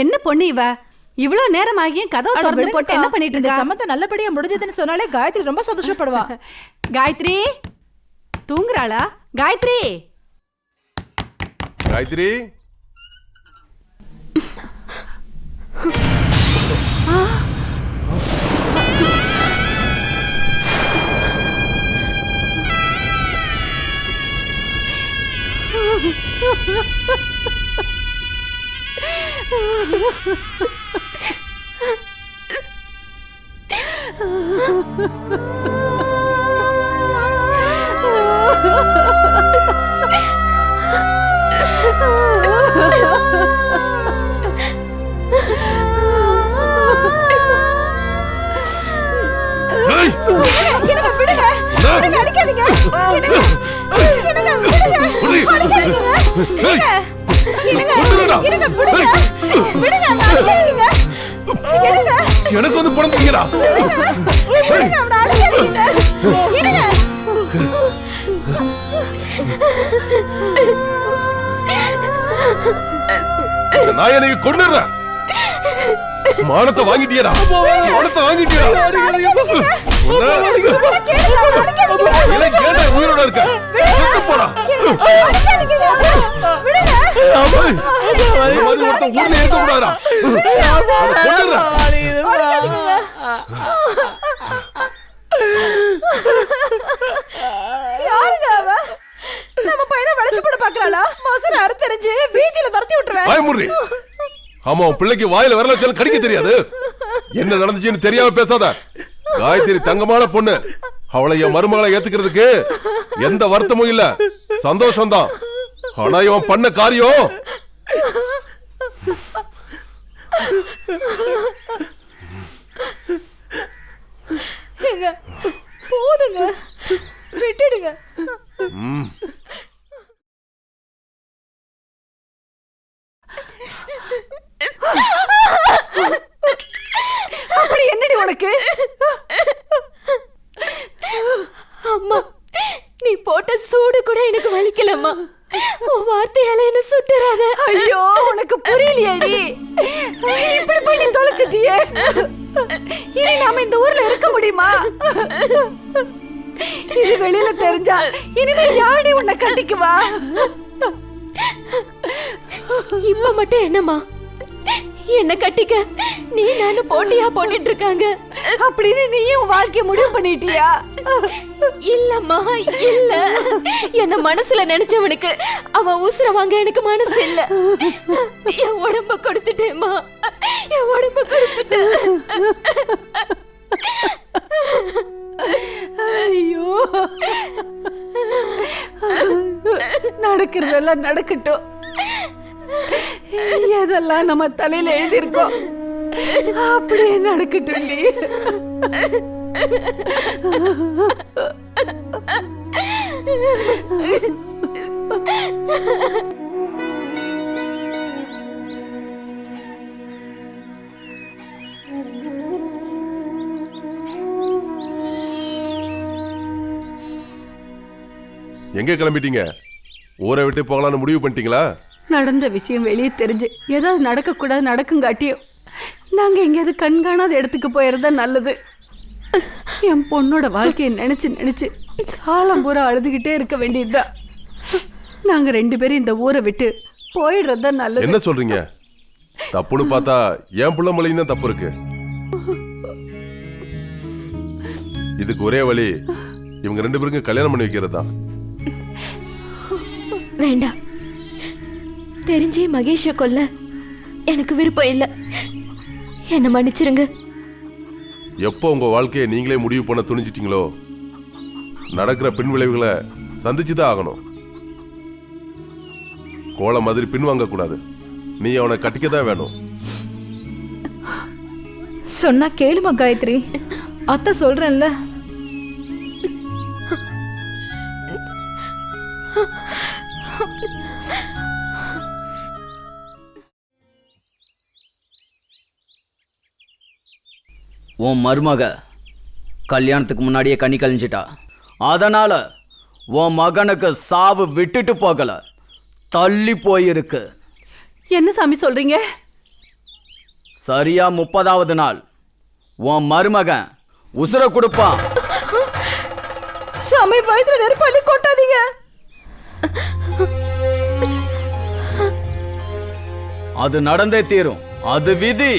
என்ன பொண்ணு இவ? இவ்வளவு நேரம் ஆகியும் கதவை அட திறந்து போட்டு விடுங்கக்கா. என்ன பண்ணிட்டு இந்த இருக்கா? சம்மந்தம் நல்லபடியா முடிஞ்சதுன்னு சொன்னாலே காயத்ரி ரொம்ப சந்தோஷப்படுவா. காயத்ரி தூங்குறாளா? காயத்ரி காயத்ரி என்னங்க விடுங்க. விடுங்க, அடிக்காதீங்க. என்னங்க, என்னங்க, விடுங்க. அடிக்காதீங்க. என்னங்க, என்னங்க, விடுங்க. விடுங்க, அடிக்காதீங்க. என்னங்க, எனக்கு வந்து பணம் தீங்கடா. விடுங்க, அவனை அடிக்காதீங்க. என்னங்க. நான் எனக்கு கொண்டுறேன். மானத்தை வாங்கிட்டியடா. மானத்தை வாங்கிட்டியடா. இல்லை கேட்ட உயிரோட இருக்க. செத்து போடா. இந்த மாதிரி ஒருத்தன் ஊர்ல இருக்க கூடாதா? கொண்டுறேன். யாருங்க அவ? நம்ம பையனை வளைச்சு போட பாக்குறாளா? மோசன அறுத்தறிஞ்சு வீதியில துரத்தி விட்டுருவேன். பயமுறி. ஆமா, உன் பிள்ளைக்கு வாயில விரல வச்சாலும் கடிக்க தெரியாது. என்ன நடந்துச்சுன்னு தெரியாம பேசாத. காயத்ரி தங்கமான பொண்ணு. அவளை என் மருமகளை ஏத்துக்கிறதுக்கு எந்த வருத்தமும் இல்ல, சந்தோஷம்தான். ஆனா இவன் பண்ண காரியம் ஏங்க, போதுங்க, விட்டுடுங்க. அப்படி என்னடி உனக்கு? அம்மா, நீ போட்ட சூடு கூட எனக்கு வலிக்கலம்மா. உன் வார்த்தையால என்ன சுட்டுறாத. ஐயோ, உனக்கு புரியலையேடி. இப்படி போய் நீ தொலைச்சிட்டியே. இனி நாம இந்த ஊர்ல இருக்க முடியுமா? இது வெளியில தெரிஞ்சா இனிமே யாடி உன்னை கட்டிக்குவா? இப்ப மட்டும் என்னம்மா, என்ன கட்டிக்க நீ நானும் போட்டியா போட்டுட்டு இருக்காங்க அப்படின்னு நீயும் வாழ்க்கைய முடிவு பண்ணிட்டியா? இல்லம்மா, இல்ல. என்ன மனசுல நினைச்சவனுக்கு அவன் உசுர வாங்க எனக்கு மனசு இல்ல. என் உடம்ப கொடுத்துட்டேம்மா, என் உடம்ப கொடுத்துட்டேன். ஐயோ, நடக்கிறதெல்லாம் நடக்கட்டும். எதெல்லாம் நம்ம தலையில எழுதியிருக்கோம் அப்படியே நடக்கட்டும். எங்க கிளம்பிட்டீங்க? ஊரை விட்டு போகலான்னு முடிவு பண்ணிட்டீங்களா? நடந்த விஷயம் வெளியே தெரிஞ்சு ஏதாவது நடக்கக்கூடாது நடக்குங்காட்டியும் நாங்க எங்கேயாவது கண்காணாத இடத்துக்கு போயிருந்தா நல்லது. என் பொண்ணோட வாழ்க்கையை நினைச்சு நினைச்சு காலம் பூரா அழுதுகிட்டே இருக்க வேண்டியதுதான். நாங்க 2 பேரும் இந்த ஊரை விட்டு போயிடுறதுதான் நல்லது. என்ன சொல்றீங்க? தப்புன்னு பார்த்தா என் புள்ள மலையும் தான் தப்பு இருக்கு. இதுக்கு ஒரே வழி இவங்க 2 பேருக்கும் கல்யாணம் பண்ணி வைக்கிறது தான். வேண்டாம், தெரிஞ்சே மகேஷ கொல்ல எனக்கு விருப்பம் இல்ல. என்ன மன்னிச்சிருங்க. எப்போ உங்க வாழ்க்கையை நீங்களே முடிவு பண்ண துணிச்சிட்டீங்களோ நடக்கிற பின் விளைவுகளை சந்திச்சுதான் ஆகணும். கோலை மாதிரி பின்வாங்க கூடாது. நீ அவனை கட்டிக்கதான் வேணும். சொன்னா கேளுமா காயத்ரி, அத்தை சொல்றேன்ல. உன் மருமக கல்யாணத்துக்கு முன்னாடியே கண்ணி கழிஞ்சிட்டா. அதனால உன் மகனுக்கு சாவு விட்டுட்டு போகல, தள்ளி போயிருக்கு. என்ன சாமி சொல்றீங்க? சரியா 30வது நாள் உன் மருமகன் உசுர கொடுப்பான். சாமி, வயிற்றுல நெருப்பாளி கொட்டாதீங்க. அது நடந்தே தீரும், அது விதி.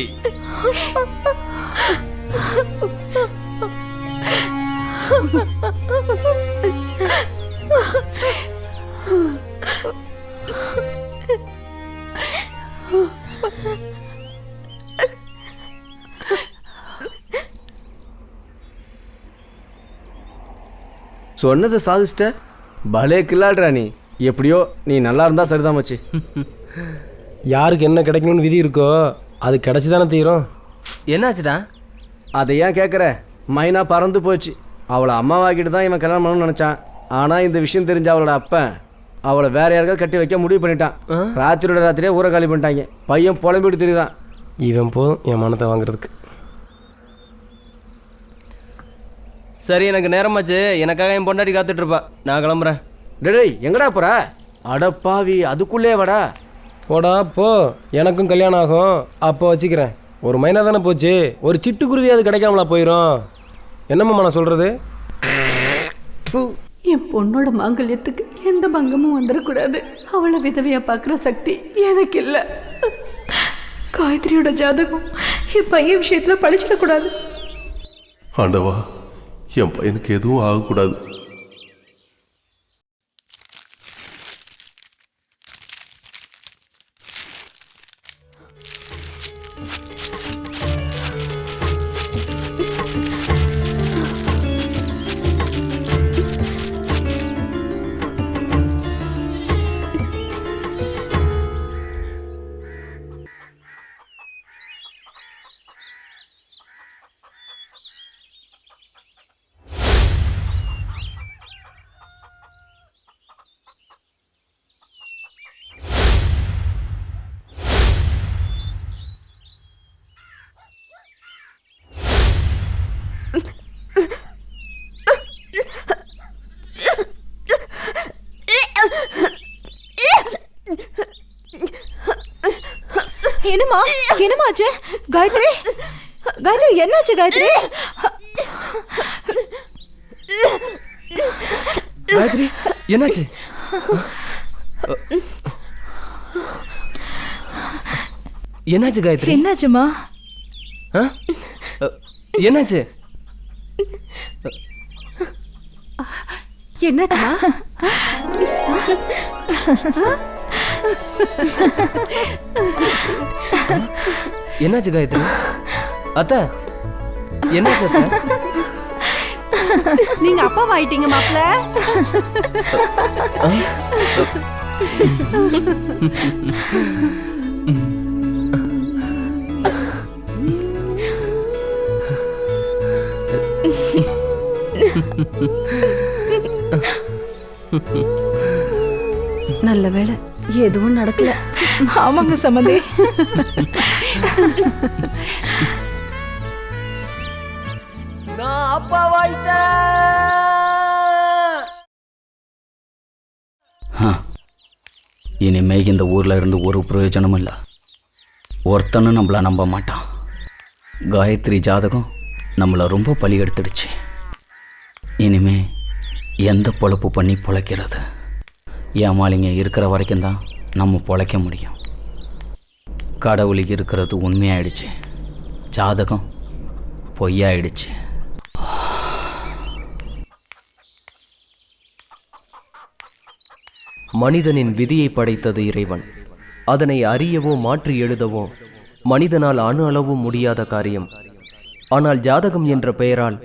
சொன்னதை சாதிச்சிட்ட. பலே கில்லாடுறா நீ. எப்படியோ நீ நல்லா இருந்தா சரிதான் மச்சி. யாருக்கு என்ன கிடைக்கணும்னு விதி இருக்கோ அது கிடைச்சி தானே தீரும். என்னாச்சுடா? அதை ஏன் கேட்குற? மைனா பறந்து போச்சு. அவளை அம்மாவாக்கிட்டு தான் இவன் கல்யாணம் பண்ணணும்னு நினச்சான். ஆனால் இந்த விஷயம் தெரிஞ்ச அவளோட அப்பன் அவளை வேற யாருக்காவது கட்டி வைக்க முடிவு பண்ணிட்டான். ராத்திரியோட ராத்திரியே ஊரை காலி பண்ணிட்டாங்க. பையன் புலம்பிட்டு திரிகிறான். இவன் போதும் என் மனத்தை வாங்குறதுக்கு. சரி, எனக்கு நேரமாச்சு. எனக்காக என் பொண்டாட்டி காத்துட்டு இருப்பா. நான் கிளம்புறேன். டேய், எங்கடா போற? அடப்பாவி, அதுக்குள்ளே வாடா. போடா போ, எனக்கும் கல்யாணம் ஆகும். அப்போ வச்சுக்கிறேன். ஒரு மைனா தானே போச்சு, ஒரு சிட்டுக்குருவி அது கிடைக்காமலா போயிடும். என்னம்மா நான் சொல்றது? என் பொண்ணோட மாங்கல்யத்துக்கு எந்த பங்கமும் வந்துடக்கூடாது. அவளை விதவையா பார்க்குற சக்தி எனக்கு இல்லை. காயத்ரியோட ஜாதகம் என் பையன் விஷயத்துல பழிச்சிடக்கூடாது. ஆண்டவா, என் பையனுக்கு எதுவும் ஆகக்கூடாது. என்னம்மா, என்னமாச்சு? காயத்ரி, காயத்ரி, என்னாச்சு காயத்ரி? காயத்ரி, என்னாச்சு? என்னாச்சு காயத்ரி? என்னாச்சுமா? என்னாச்சு? என்னாச்சுமா? என்னாச்சு காயத்ரி? அத்தை, என்னாச்சு அத்தை? நீங்க அப்பாவா ஆயிட்டீங்க மாப்ள. நல்ல வேளை எதுவும் நடக்கல. ஆமாங்க சம்மந்தி. நான் அப்பாவாயிட்டேன். இனிமே இந்த ஊர்ல இருந்து ஒரு பிரயோஜனமும் இல்லை. ஒருத்தனும் நம்மள நம்ப மாட்டான். காயத்ரி ஜாதகம் நம்மளை ரொம்ப பலி எடுத்துடுச்சு. இனிமே எந்த பொழப்பு பண்ணி பொழைக்கிறது? ஏமாளிங்க இருக்கிற வரைக்கும் தான் நம்ம பொழைக்க முடியும். கடவுளுக்கு இருக்கிறது உண்மையாயிடுச்சு, ஜாதகம் பொய்யாயிடுச்சு. மனிதனின் விதியை படைத்தது இறைவன். அதனை அறியவோ மாற்றி எழுதவோ மனிதனால் அணு அளவும் முடியாத காரியம். ஆனால் ஜாதகம் என்ற பெயரால்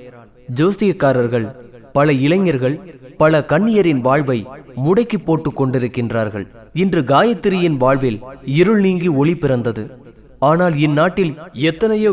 ஜோசியக்காரர்கள் பல இளைஞர்கள், பல கன்னியரின் வாழ்வை முடக்கி போட்டு கொண்டிருக்கின்றார்கள். இன்று காயத்ரியின் வாழ்வில் இருள் நீங்கி ஒளி பிறந்தது. ஆனால் இந்நாட்டில் எத்தனையோ